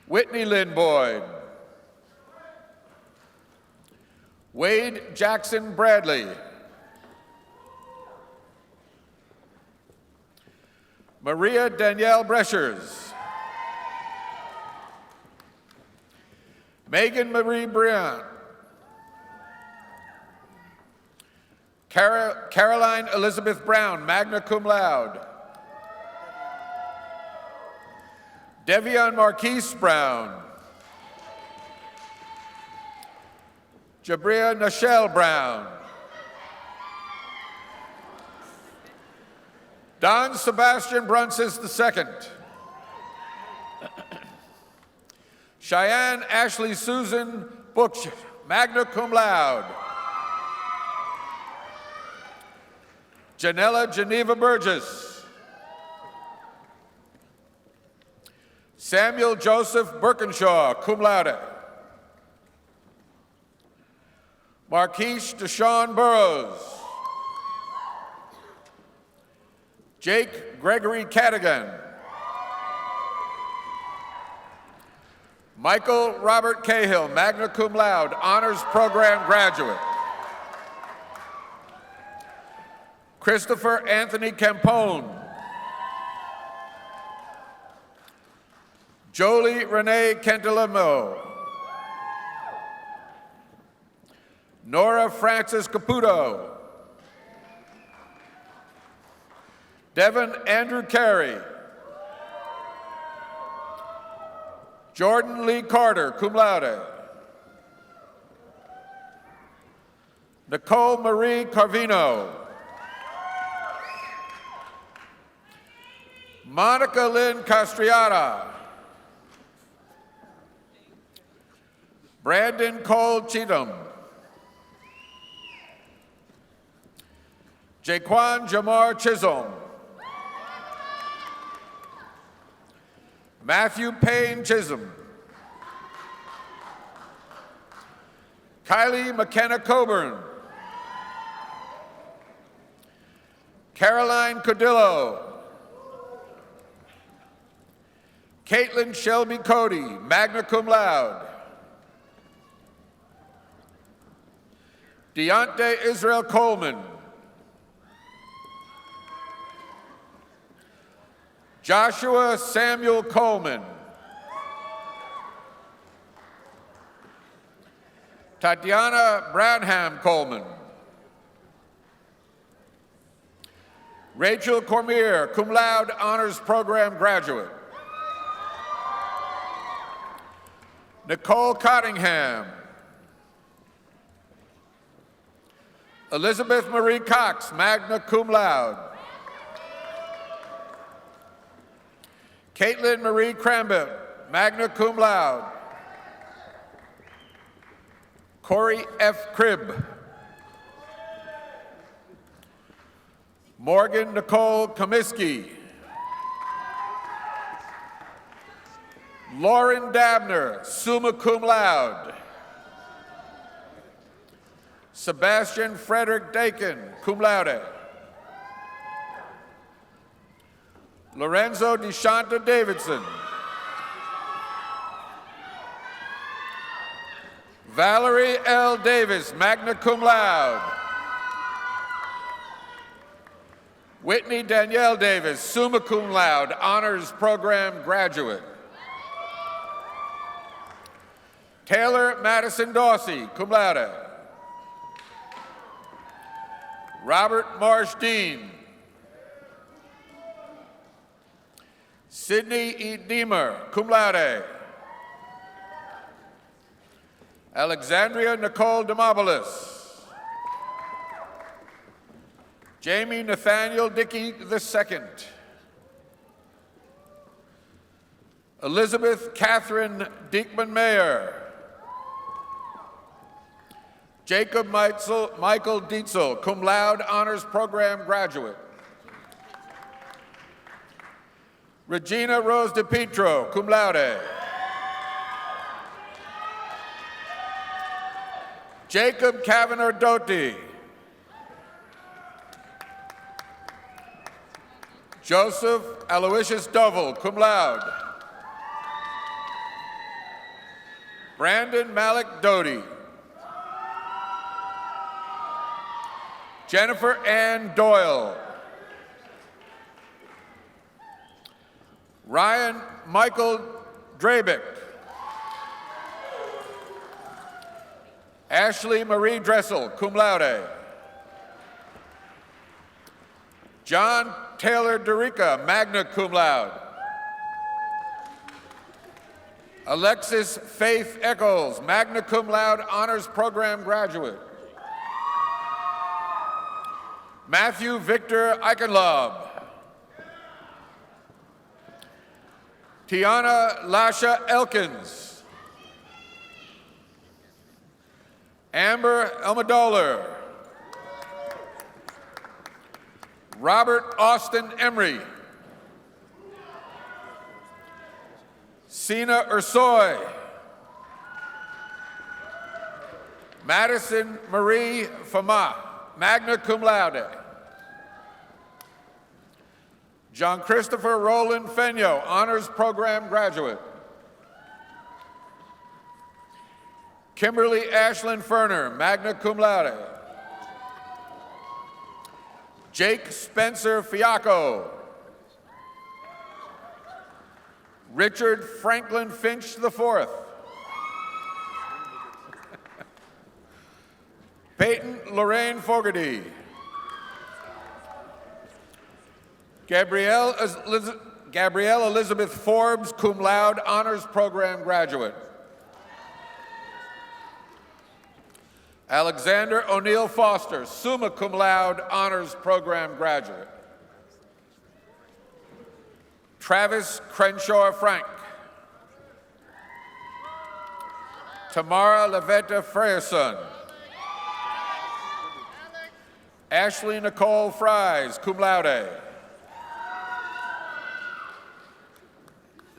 Whitney Lynn Boyd. Wade Jackson Bradley. Maria Danielle Breschers. Megan Marie Briant. Caroline Elizabeth Brown, magna cum laude. Devion Marquise Brown. Jabria Nichelle Brown. Don Sebastian Brunsis II. Cheyenne Ashley Susan Book, magna cum laude. Janella Geneva Burgess. Samuel Joseph Birkinshaw, cum laude. Marquise Deshawn Burrows. Jake Gregory Cadigan. Michael Robert Cahill, magna cum laude, honors program graduate. Christopher Anthony Campone. Jolie Renee Cantilemo. Nora Francis Caputo. Devin Andrew Carey. Jordan Lee Carter, cum laude. Nicole Marie Carvino. Monica Lynn Castriata. Brandon Cole Cheatham. Jaquan Jamar Chisholm. Matthew Payne Chisholm. Kylie McKenna Coburn. Caroline Codillo. Caitlin Shelby Cody, magna cum laude. Deontay Israel Coleman. Joshua Samuel Coleman. Tatiana Branham Coleman. Rachel Cormier, cum laude honors program graduate. Nicole Cottingham. Elizabeth Marie Cox, magna cum laude. Caitlin Marie Crambit, magna cum laude. Corey F. Cribb. Morgan Nicole Comiskey. Lauren Dabner, summa cum laude. Sebastian Frederick Dakin, cum laude. Lorenzo DeShanta Davidson. Valerie L. Davis, magna cum laude. Whitney Danielle Davis, summa cum laude, honors program graduate. Taylor Madison Dorsey, cum laude. Robert Marsh Dean. Sydney E. Deemer, cum laude. Alexandria Nicole Demobilis. Jamie Nathaniel Dickey II. Elizabeth Catherine Diekman Mayer. Jacob Michael Dietzel, cum laude honors program graduate. Regina Rose DePietro, cum laude. Jacob Kavanaugh Doty. Joseph Aloysius Dovel, cum laude. Brandon Malik Doty. Jennifer Ann Doyle. Ryan Michael Drabick. Ashley Marie Dressel, cum laude. John Taylor Derica, magna cum laude. Alexis Faith Eccles, magna cum laude honors program graduate. Matthew Victor Eichenlaub. Tiana Lasha Elkins. Amber Elmadoller. Robert Austin Emery. Sina Ursoy. Madison Marie Fama, magna cum laude. John Christopher Roland Fenyo, honors program graduate. Kimberly Ashlyn Ferner, magna cum laude. Jake Spencer Fiacco. Richard Franklin Finch IV. Peyton Lorraine Fogarty. Gabrielle Elizabeth Forbes, cum laude, honors program graduate. Alexander O'Neill Foster, summa cum laude, honors program graduate. Travis Crenshaw Frank. Tamara Lavetta Freyerson. Ashley Nicole Fries, cum laude.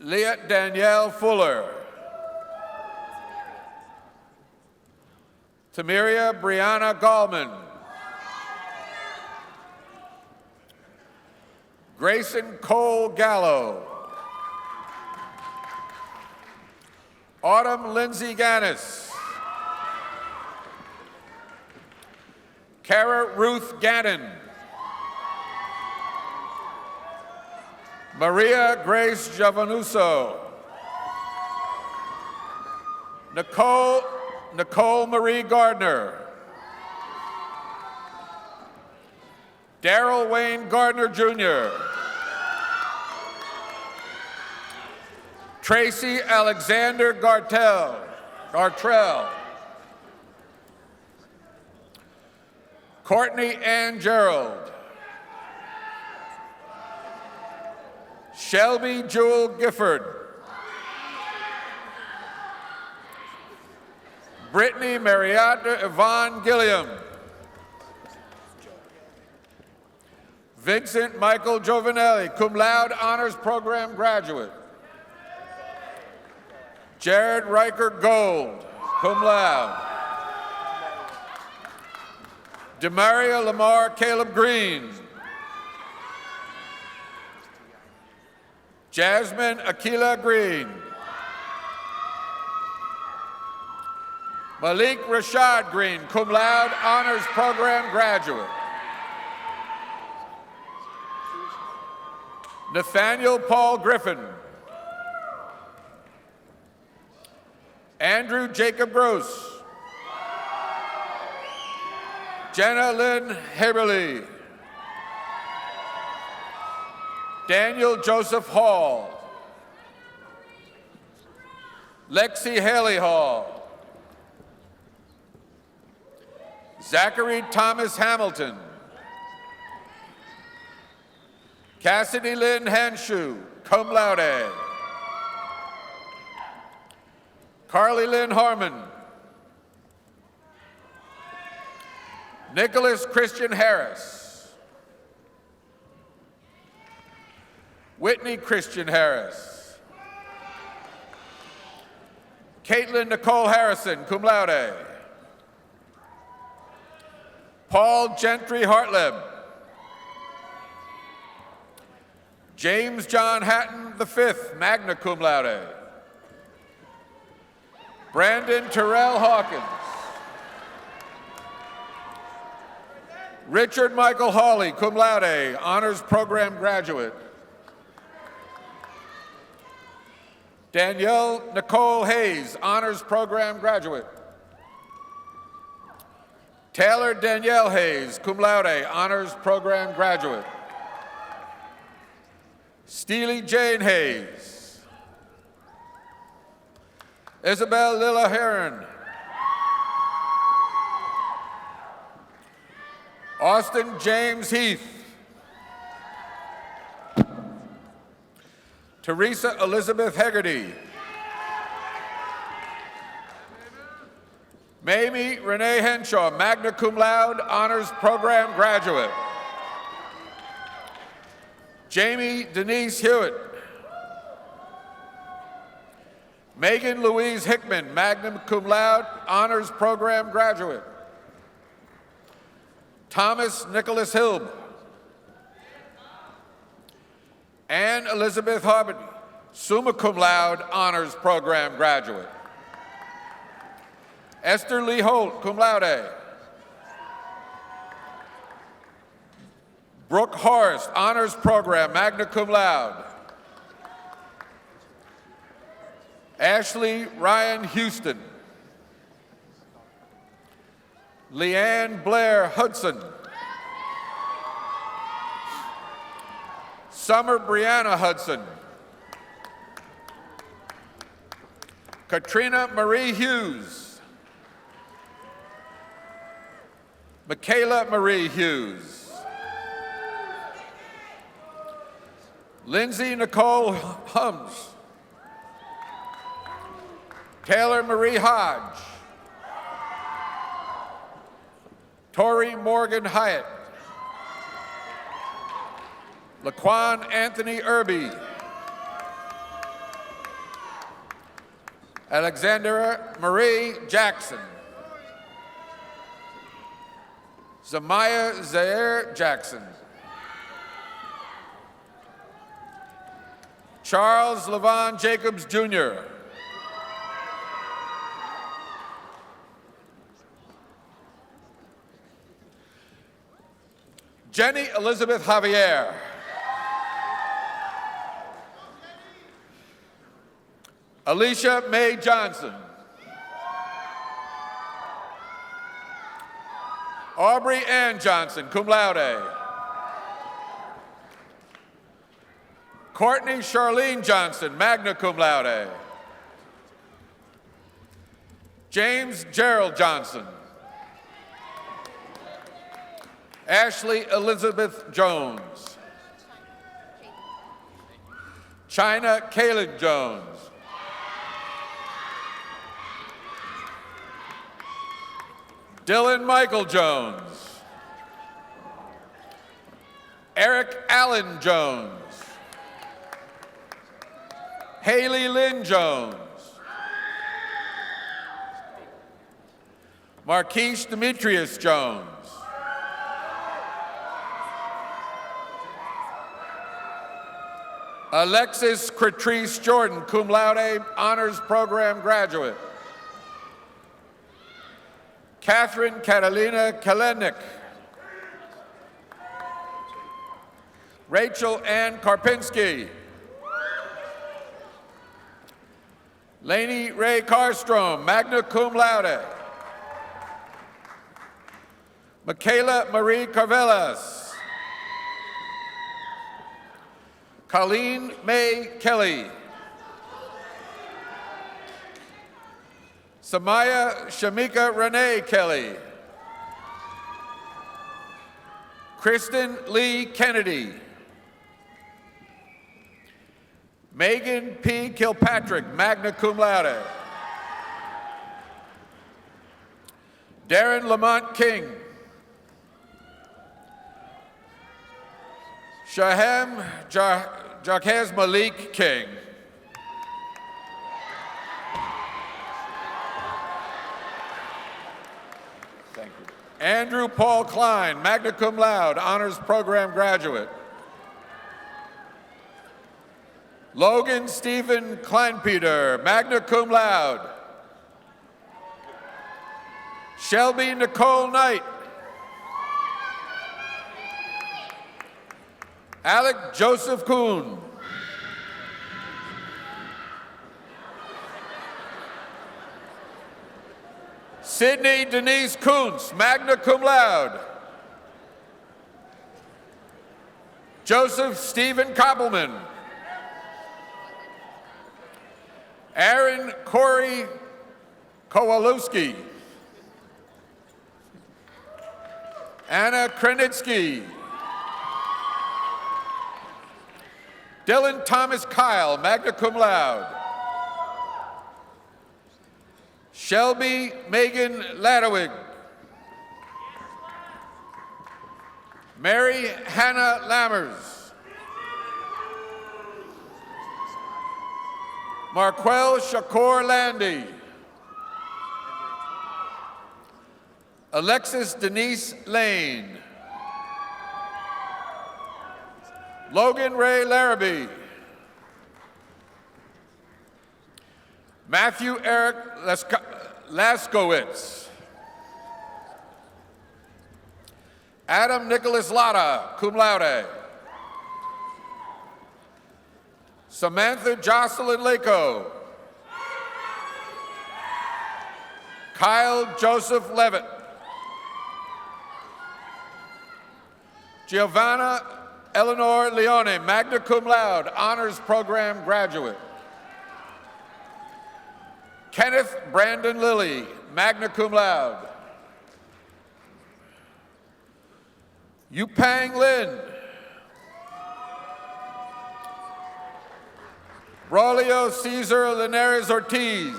Leah Danielle Fuller. Tamiria Brianna Gallman. Grayson Cole Gallo. Autumn Lindsay Gannis. Kara Ruth Gannon. Maria Grace Javanuso. Nicole Marie Gardner. Daryl Wayne Gardner Jr. Tracy Alexander Gartrell. Courtney Ann Gerald. Shelby Jewel Gifford. Brittany Marietta Yvonne Gilliam. Vincent Michael Giovanelli, cum laude honors program graduate. Jared Riker Gold, cum laude. Demaria Lamar Caleb Green. Jasmine Akila Green. Malik Rashad Green, cum laude honors program graduate. Nathaniel Paul Griffin. Andrew Jacob Gross. Jenna Lynn Haberly. Daniel Joseph Hall. Lexi Haley Hall. Zachary Thomas Hamilton. Cassidy Lynn Hanshu, cum laude. Carly Lynn Harmon. Nicholas Christian Harris. Whitney Christian Harris. Caitlin Nicole Harrison, cum laude. Paul Gentry Hartleb. James John Hatton V, magna cum laude. Brandon Terrell Hawkins. Richard Michael Hawley, cum laude, honors program graduate. Danielle Nicole Hayes, honors program graduate. Taylor Danielle Hayes, cum laude, honors program graduate. Steely Jane Hayes. Isabel Lilla Heron. Austin James Heath. Teresa Elizabeth Hegarty. Mamie Renee Henshaw, magna cum laude, honors program graduate. Jamie Denise Hewitt. Megan Louise Hickman, magna cum laude, honors program graduate. Thomas Nicholas Hilb. Anne Elizabeth Harvey, summa cum laude, honors program graduate. Esther Lee Holt, cum laude. Brooke Horst, honors program, magna cum laude. Ashley Ryan Houston. Leanne Blair Hudson. Summer Brianna Hudson. Katrina Marie Hughes. Michaela Marie Hughes. Lindsay Nicole Hums. Taylor Marie Hodge. Tori Morgan Hyatt. Laquan Anthony Irby. Alexandra Marie Jackson. Zamaya Zaire Jackson. Charles Levon Jacobs, Jr. Jenny Elizabeth Javier. Alicia Mae Johnson. Aubrey Ann Johnson, cum laude. Courtney Charlene Johnson, magna cum laude. James Gerald Johnson. Ashley Elizabeth Jones. China Kaylin Jones. Dylan Michael Jones. Eric Allen Jones. Haley Lynn Jones. Marquise Demetrius Jones. Alexis Cretrice Jordan, cum laude, honors program graduate. Catherine Catalina Kalenik. Rachel Ann Karpinski. Lainey Ray Carstrom, magna cum laude. Michaela Marie Carvelas. Colleen May Kelly. Samaya Shamika Renee Kelly. Kristen Lee Kennedy. Megan P. Kilpatrick, magna cum laude. Darren Lamont King. Shahem Jarquez Malik King. Thank you. Andrew Paul Klein, magna cum laude, honors program graduate. Logan Stephen Kleinpeter, magna cum laude. Shelby Nicole Knight. Alec Joseph Kuhn. Sydney Denise Kuntz, magna cum laude. Joseph Stephen Koppelman. Aaron Corey Kowalewski. Anna Krenitsky. Dylan Thomas Kyle, magna cum laude. Shelby Megan Ladewig. Mary Hannah Lammers. Marquel Shakur Landy. Alexis Denise Lane. Logan Ray Larrabee. Matthew Eric Laskowitz. Adam Nicholas Lotta, cum laude. Samantha Jocelyn Lako. Kyle Joseph Levitt. Giovanna Eleanor Leone, magna cum laude, honors program graduate. Kenneth Brandon Lilly, magna cum laude. Yupang Lin. Braulio Cesar Linares Ortiz.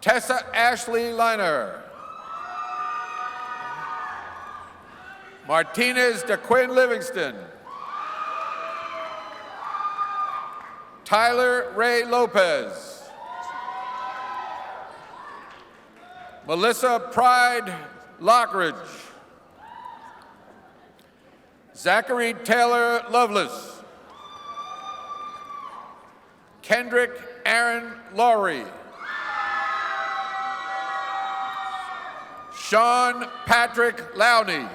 Tessa Ashley Liner. Martinez DeQuinn Livingston. Tyler Ray Lopez. Melissa Pride Lockridge. Zachary Taylor Lovelace. Kendrick Aaron Laurie. Sean Patrick Lowney.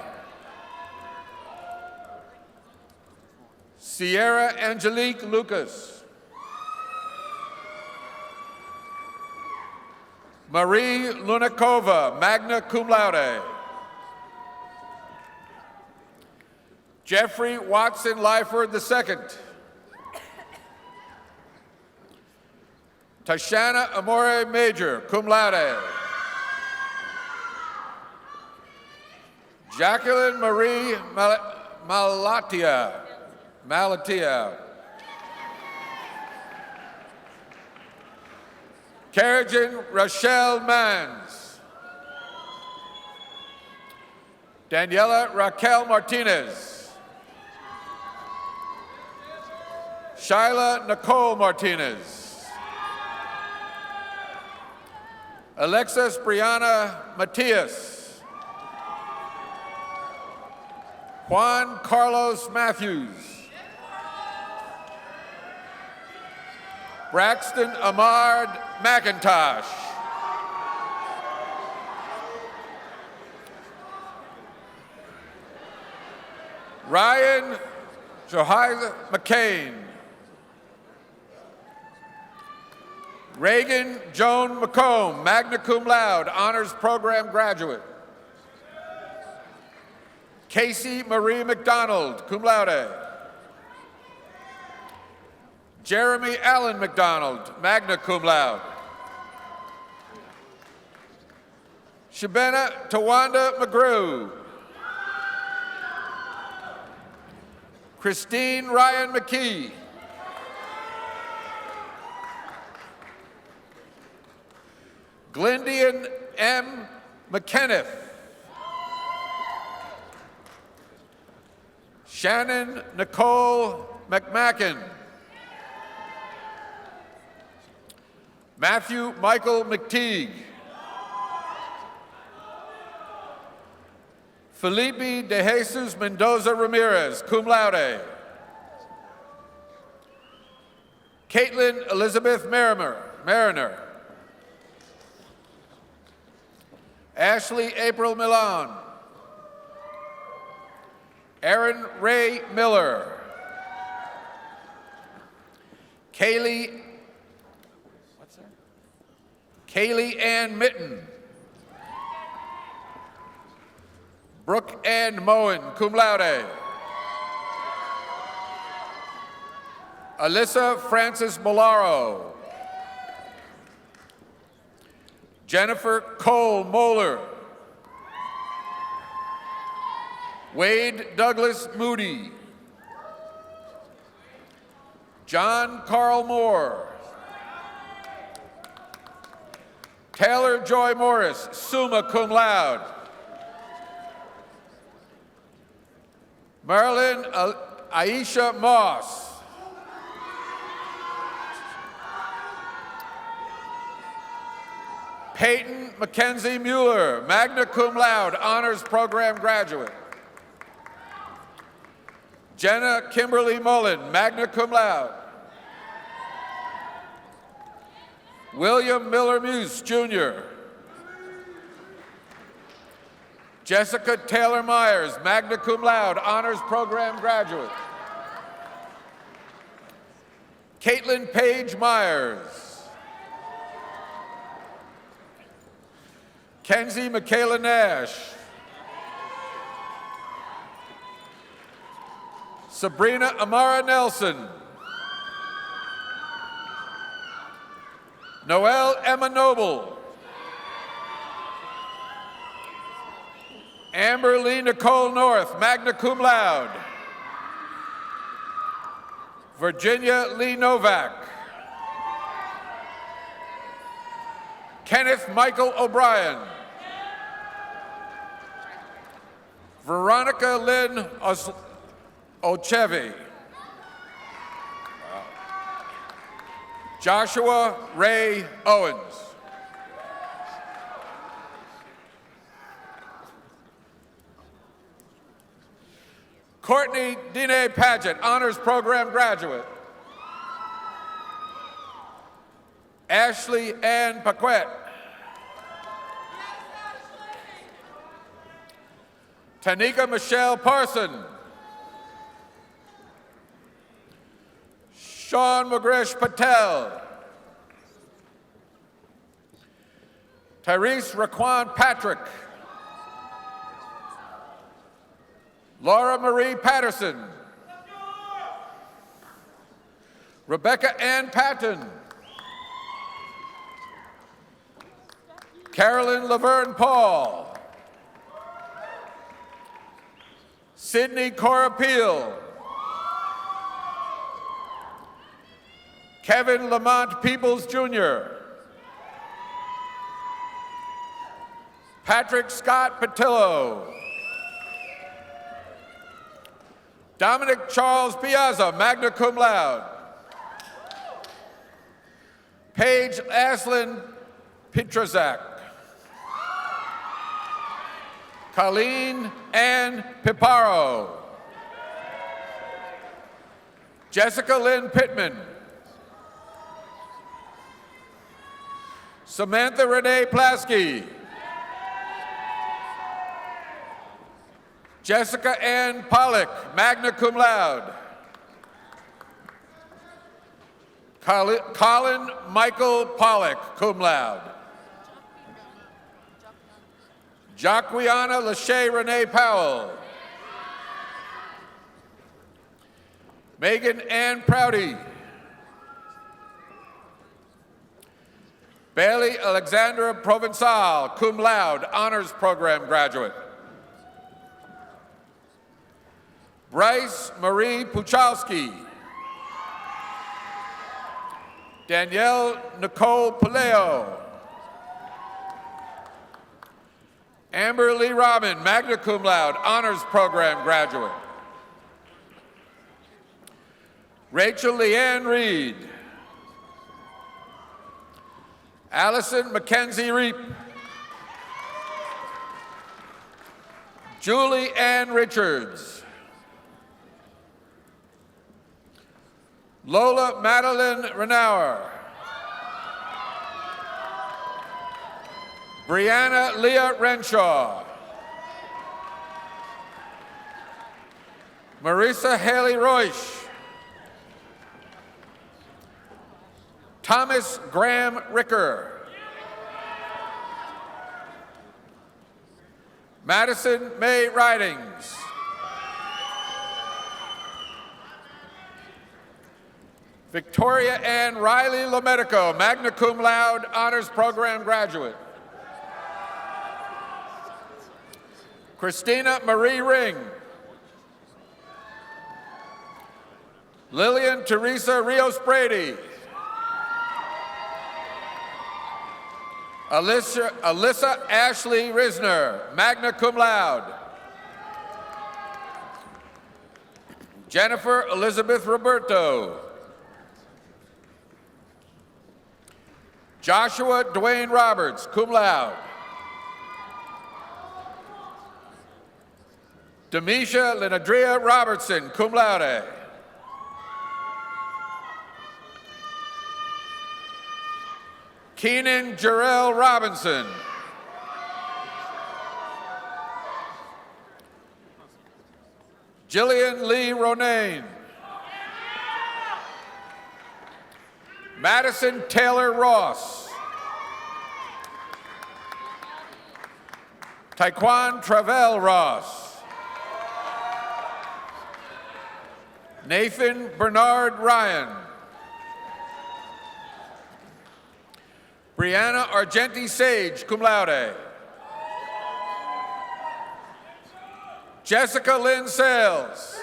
Sierra Angelique Lucas. Marie Lunikova, magna cum laude. Jeffrey Watson Lyford II. Tashana Amore Major, cum laude. Jacqueline Marie Malatia. Karajan Rochelle Mans. Daniela Raquel Martinez. Shyla Nicole Martinez. Alexis Brianna Matias. Juan Carlos Matthews. Braxton Ahmad McIntosh. Ryan Johiza McCain. Reagan Joan McComb, magna cum laude, honors program graduate. Casey Marie McDonald, cum laude. Jeremy Allen McDonald, magna cum laude. Shabena Tawanda McGrew. Christine Ryan McKee. Glendian M. McKenneth. Shannon Nicole McMacken. Matthew Michael McTeague. Felipe de Jesus Mendoza Ramirez, cum laude. Caitlin Elizabeth Mariner. Ashley April Milan. Aaron Ray Miller. Kaylee Ann Mitten. Brooke Ann Moen, cum laude. Alyssa Francis Molaro. Jennifer Cole Moeller. Wade Douglas Moody. John Carl Moore. Taylor Joy Morris, summa cum laude. Marilyn Aisha Moss. Peyton Mackenzie Mueller, magna cum laude, honors program graduate. Jenna Kimberly Mullen, magna cum laude. William Miller Muse, Jr. Jessica Taylor Myers, magna cum laude, honors program graduate. Caitlin Paige Myers. Kenzie Michaela Nash. Sabrina Amara Nelson. Noelle Emma Noble. Amber Lee Nicole North, magna cum laude. Virginia Lee Novak. Kenneth Michael O'Brien. Veronica Lynn Ochevy. Joshua Ray Owens. Courtney Dine Paget, honors program graduate. Ashley Ann Paquette. Tanika Michelle Parson. Sean Mugresh Patel. Tyrese Raquan Patrick. Laura Marie Patterson. Rebecca Ann Patton. Carolyn Laverne Paul. Sydney Cora Peel. Kevin Lamont Peoples, Jr. Patrick Scott Patillo. Dominic Charles Piazza, magna cum laude. Paige Aslyn Petrazak. Colleen Ann Piparo. Jessica Lynn Pittman. Samantha Renee Plasky. Jessica Ann Pollock, magna cum laude. Colin Michael Pollock, cum laude. Jacquiana Lachey Renee Powell. Megan Ann Prouty. Bailey Alexandra Provençal, cum laude, honors program graduate. Bryce Marie Puchalski. Danielle Nicole Paleo. Amber Lee Robin, magna cum laude, honors program graduate. Rachel Leanne Reed. Allison Mackenzie Reap. Julie Ann Richards. Lola Madeline Renauer. Brianna Leah Renshaw. Marissa Haley Royce. Thomas Graham Ricker. Madison May Ridings. Victoria Ann Riley Lomedico, magna cum laude, honors program graduate. Christina Marie Ring. Lillian Teresa Rios Brady. Alyssa Ashley Risner, magna cum laude. Jennifer Elizabeth Roberto. Joshua Dwayne Roberts, cum laude. Demisha Lenadria Robertson, cum laude. Keenan Jarrell Robinson. Jillian Lee Ronayne. Madison Taylor Ross. Taekwon Travell Ross. Nathan Bernard Ryan. Brianna Argenti Sage, cum laude. Jessica Lynn Sales.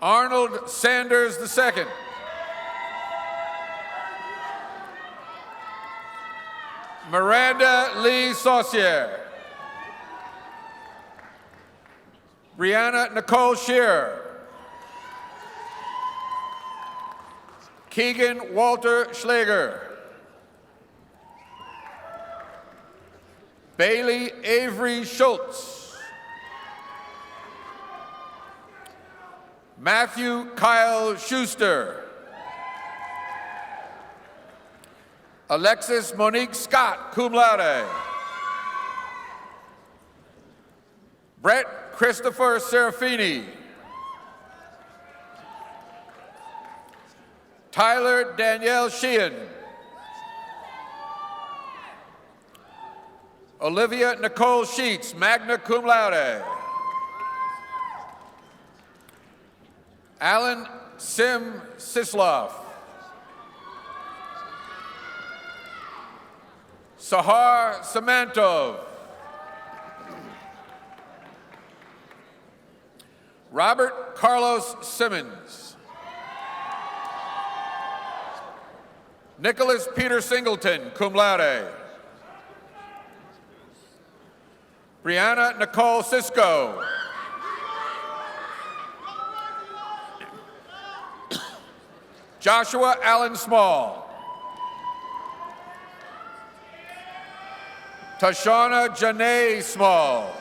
Arnold Sanders II. Miranda Lee Saucier. Brianna Nicole Shearer. Keegan Walter Schlager. Bailey Avery Schultz. Matthew Kyle Schuster. Alexis Monique Scott, cum laude. Brett Christopher Serafini. Tyler Danielle Sheehan. Olivia Nicole Sheets, magna cum laude. Alan Sim Sisloff. Sahar Samantov. Robert Carlos Simmons. Nicholas Peter Singleton, cum laude. Brianna Nicole Cisco. Joshua Allen Small. Tashana Janae Smalls.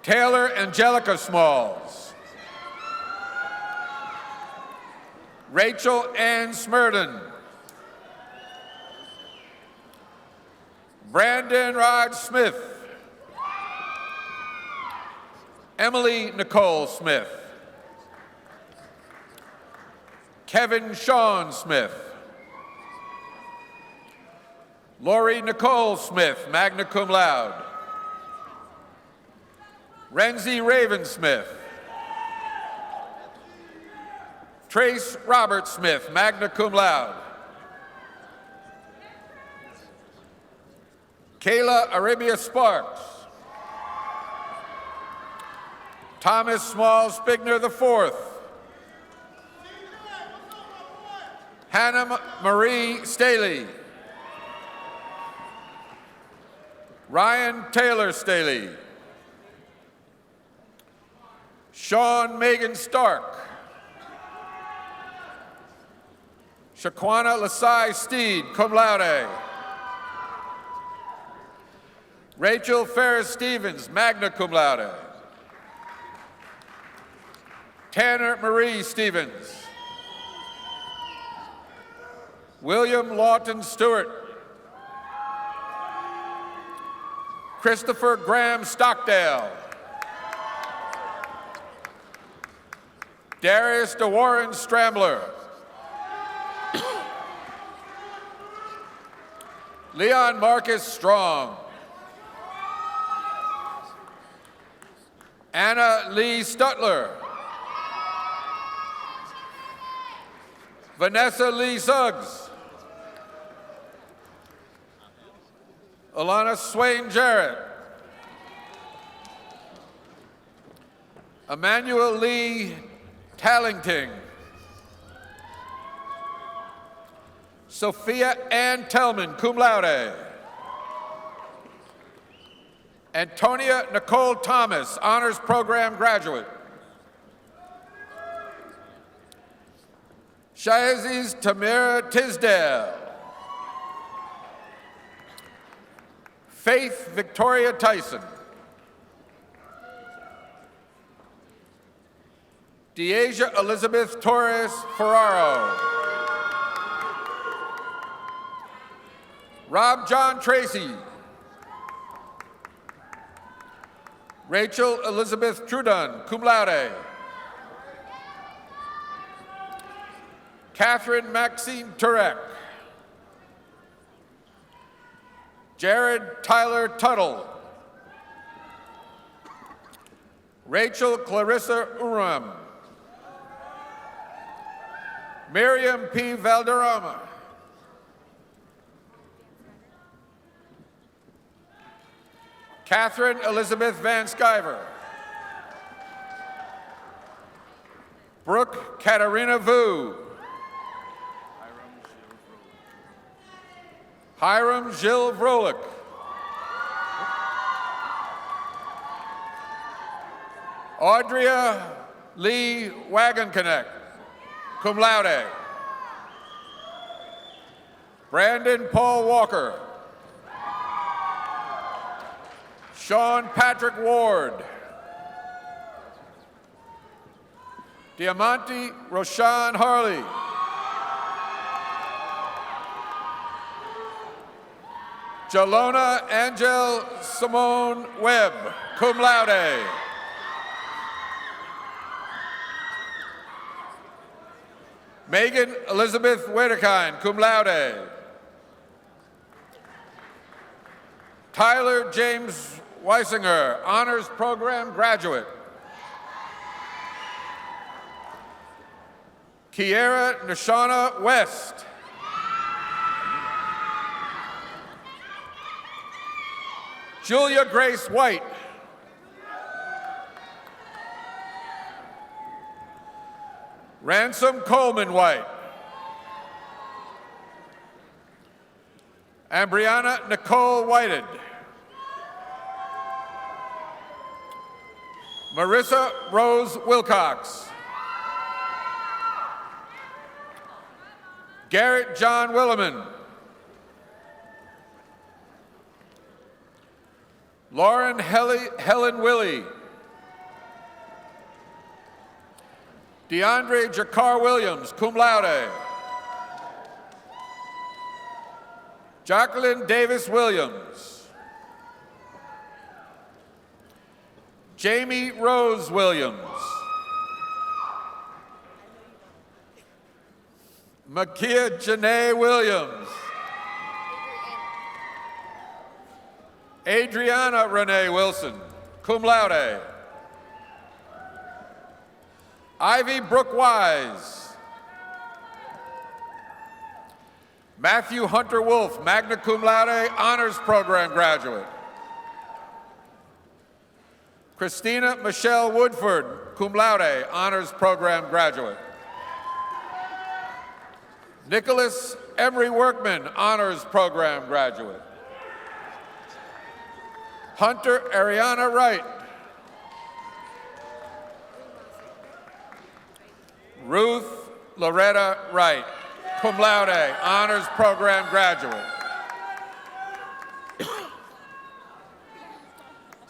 Taylor Angelica Smalls. Rachel Ann Smurden. Brandon Rod Smith. Emily Nicole Smith. Kevin Sean Smith. Lori Nicole Smith, magna cum laude. Renzi Ravensmith. Trace Robert Smith, magna cum laude. Kayla Arabia Sparks. Thomas Small Spigner IV. Hannah Marie Staley. Ryan Taylor Staley. Sean Megan Stark. Shaquana Lasai Steed, cum laude. Rachel Ferris Stevens, magna cum laude. Tanner Marie Stevens. William Lawton Stewart. Christopher Graham Stockdale. Darius DeWarren Strambler. Leon Marcus Strong. Anna Lee Stutler. Vanessa Lee Suggs. Alana Swain Jarrett. Emmanuel Lee Tallington. Sophia Ann Tellman, cum laude. Antonia Nicole Thomas, Honors Program graduate. Shaziz Tamira Tisdale. Faith Victoria Tyson. Deasia Elizabeth Torres Ferraro. Rob John Tracy. Rachel Elizabeth Trudon, cum laude. Catherine Maxine Turek. Jared Tyler Tuttle. Rachel Clarissa Uram. Miriam P. Valderrama. Catherine Elizabeth Van Sciver. Brooke Katarina Vu. Hiram Gilles Vrolik. Audria Lee Wagonconnect, cum laude. Brandon Paul Walker. Sean Patrick Ward. Diamante Roshan Harley. Jalona Angel Simone Webb, cum laude. Megan Elizabeth Wedekine, cum laude. Tyler James Weisinger, Honors Program graduate. Kiera Nashana West. Julia Grace White. Ransom Coleman White. And Brianna Nicole Whited. Marissa Rose Wilcox. Garrett John Williman. Lauren Helen Willie. DeAndre Jakar Williams, cum laude. Jacqueline Davis Williams. Jamie Rose Williams. Makia Janae Williams. Adriana Renee Wilson, cum laude. Ivy Brooke Wise. Matthew Hunter Wolf, magna cum laude, honors program graduate. Christina Michelle Woodford, cum laude, honors program graduate. Nicholas Emery Workman, honors program graduate. Hunter Ariana Wright. Ruth Loretta Wright, cum laude, honors program graduate.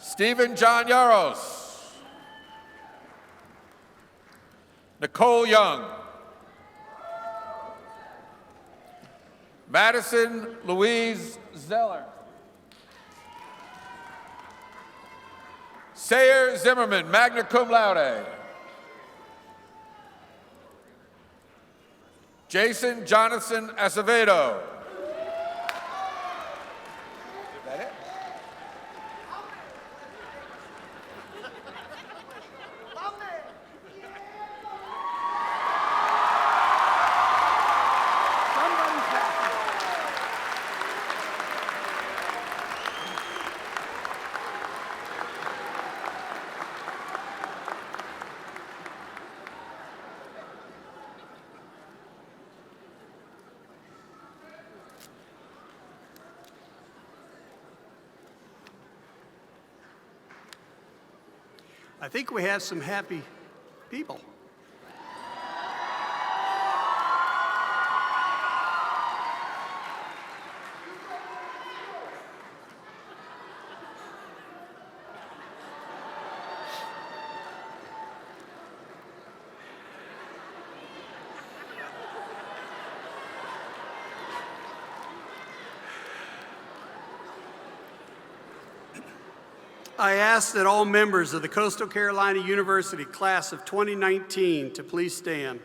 Stephen John Yaros. Nicole Young. Madison Louise Zeller. Sayer Zimmerman, magna cum laude. Jason Jonathan Acevedo. Is that it? I think we have some happy people. I ask that all members of the Coastal Carolina University class of 2019 to please stand.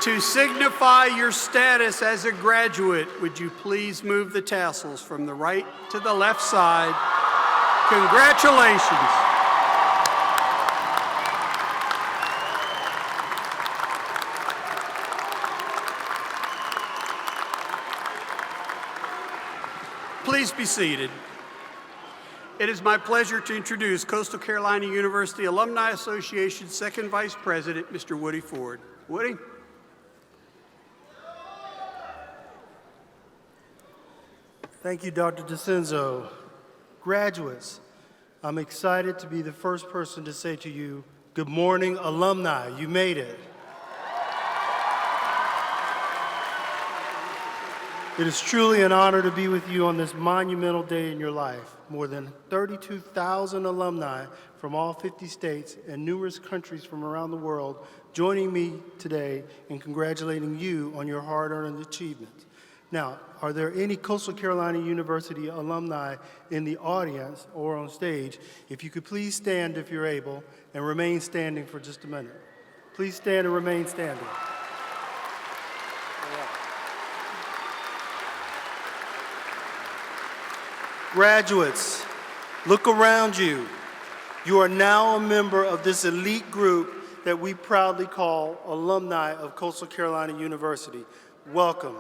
To signify your status as a graduate, would you please move the tassels from the right to the left side? Congratulations. Please be seated. It is my pleasure to introduce Coastal Carolina University Alumni Association Second Vice President, Mr. Woody Ford. Woody? Thank you, Dr. DeCenzo. Graduates, I'm excited to be the first person to say to you, good morning, alumni, you made it. It is truly an honor to be with you on this monumental day in your life. More than 32,000 alumni from all 50 states and numerous countries from around the world joining me today in congratulating you on your hard-earned achievements. Now, are there any Coastal Carolina University alumni in the audience or on stage? If you could please stand if you're able and remain standing for just a minute. Please stand and remain standing. Graduates, look around you. You are now a member of this elite group that we proudly call alumni of Coastal Carolina University. Welcome.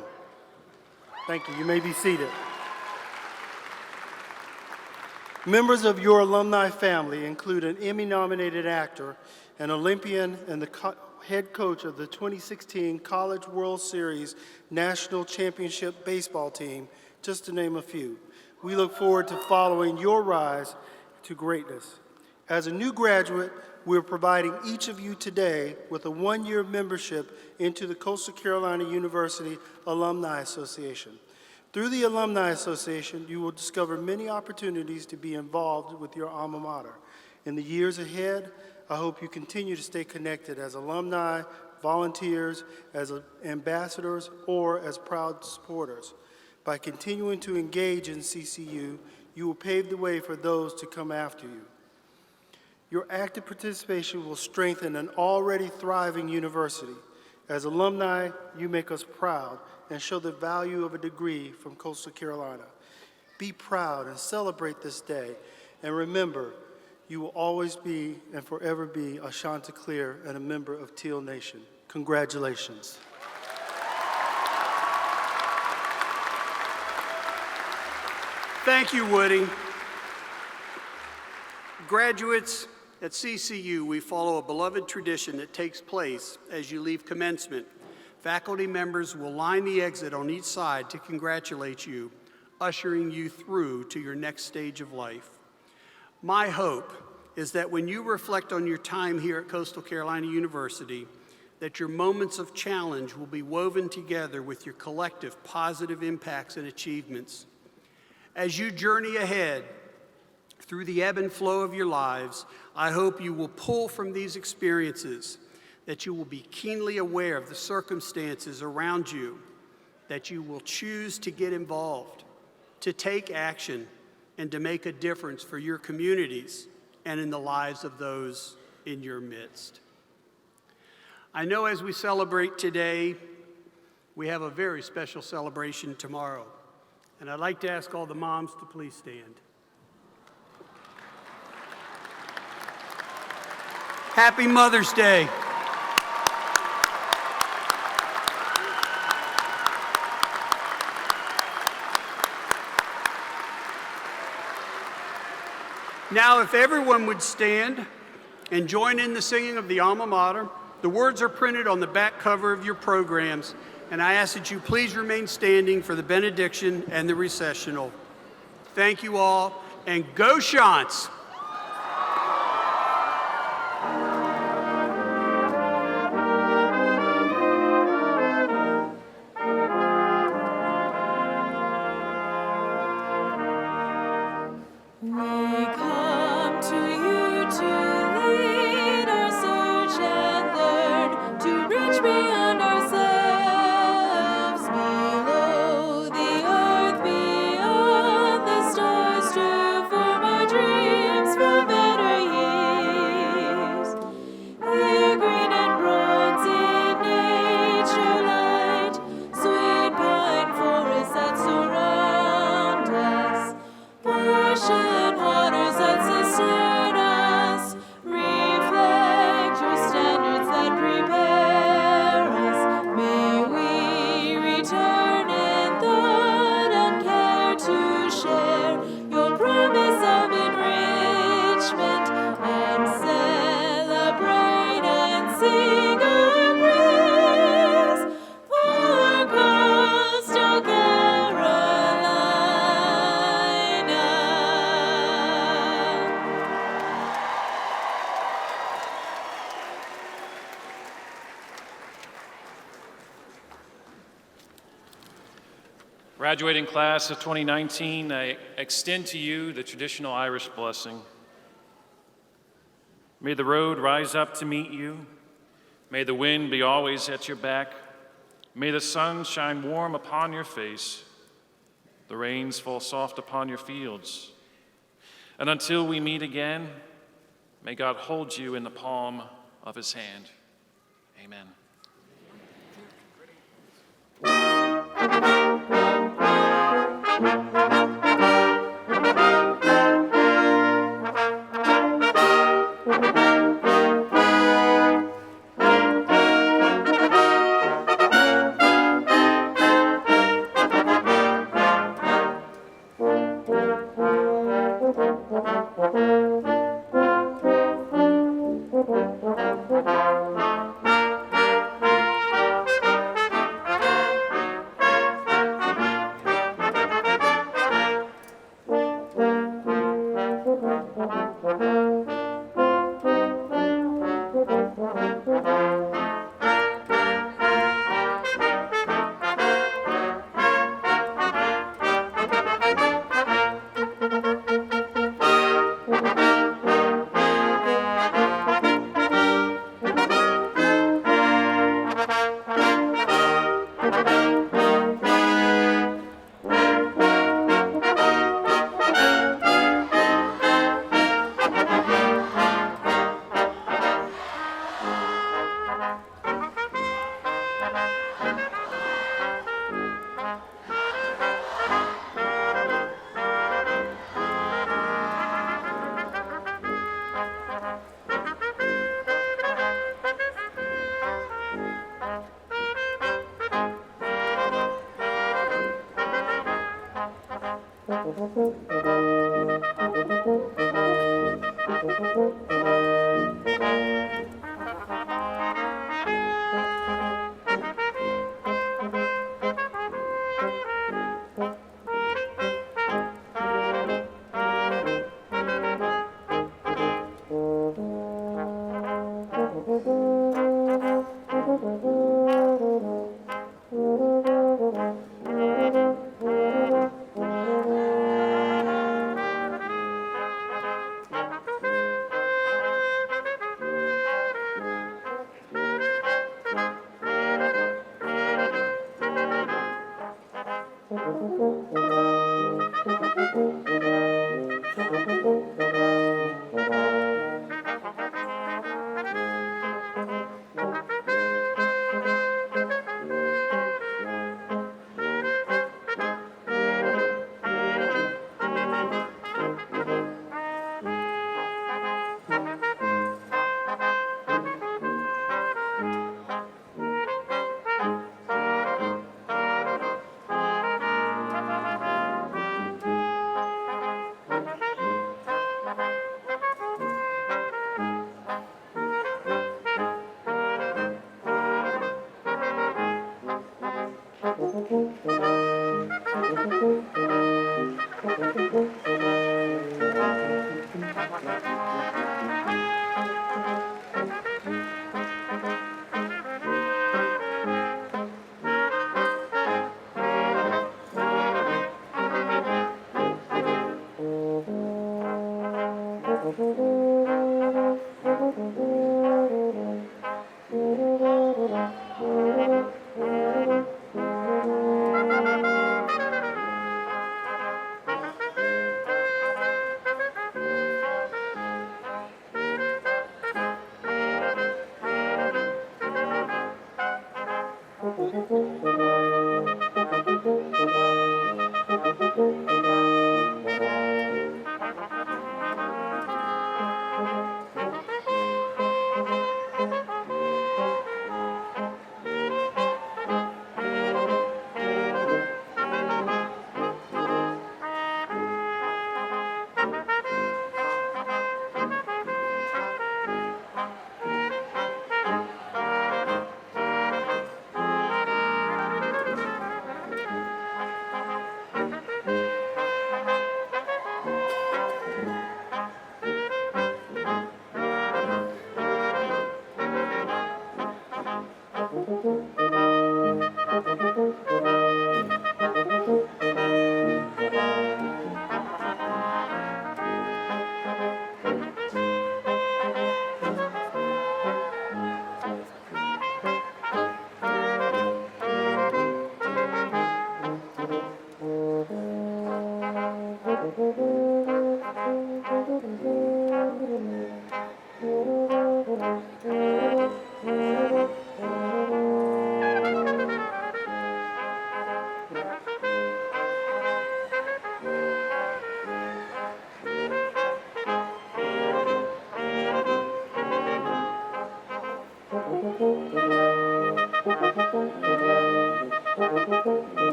Thank you. You may be seated. Members of your alumni family include an Emmy-nominated actor, an Olympian, and the head coach of the 2016 College World Series National Championship baseball team, just to name a few. We look forward to following your rise to greatness. As a new graduate, we're providing each of you today with a one-year membership into the Coastal Carolina University Alumni Association. Through the Alumni Association, you will discover many opportunities to be involved with your alma mater. In the years ahead, I hope you continue to stay connected as alumni, volunteers, as ambassadors, or as proud supporters. By continuing to engage in CCU, you will pave the way for those to come after you. Your active participation will strengthen an already thriving university. As alumni, you make us proud and show the value of a degree from Coastal Carolina. Be proud and celebrate this day. And remember, you will always be and forever be a Chanticleer and a member of Teal Nation. Congratulations. Thank you, Woody. Graduates, at CCU, we follow a beloved tradition that takes place as you leave commencement. Faculty members will line the exit on each side to congratulate you, ushering you through to your next stage of life. My hope is that when you reflect on your time here at Coastal Carolina University, that your moments of challenge will be woven together with your collective positive impacts and achievements. As you journey ahead through the ebb and flow of your lives, I hope you will pull from these experiences, that you will be keenly aware of the circumstances around you, that you will choose to get involved, to take action, and to make a difference for your communities and in the lives of those in your midst. I know as we celebrate today, we have a very special celebration tomorrow, and I'd like to ask all the moms to please stand. Happy Mother's Day. Now, if everyone would stand and join in the singing of the alma mater. The words are printed on the back cover of your programs, and I ask that you please remain standing for the benediction and the recessional. Thank you all, and go Chants! Graduating class of 2019, I extend to you the traditional Irish blessing. May the road rise up to meet you. May the wind be always at your back. May the sun shine warm upon your face. The rains fall soft upon your fields. And until we meet again, may God hold you in the palm of his hand. Amen.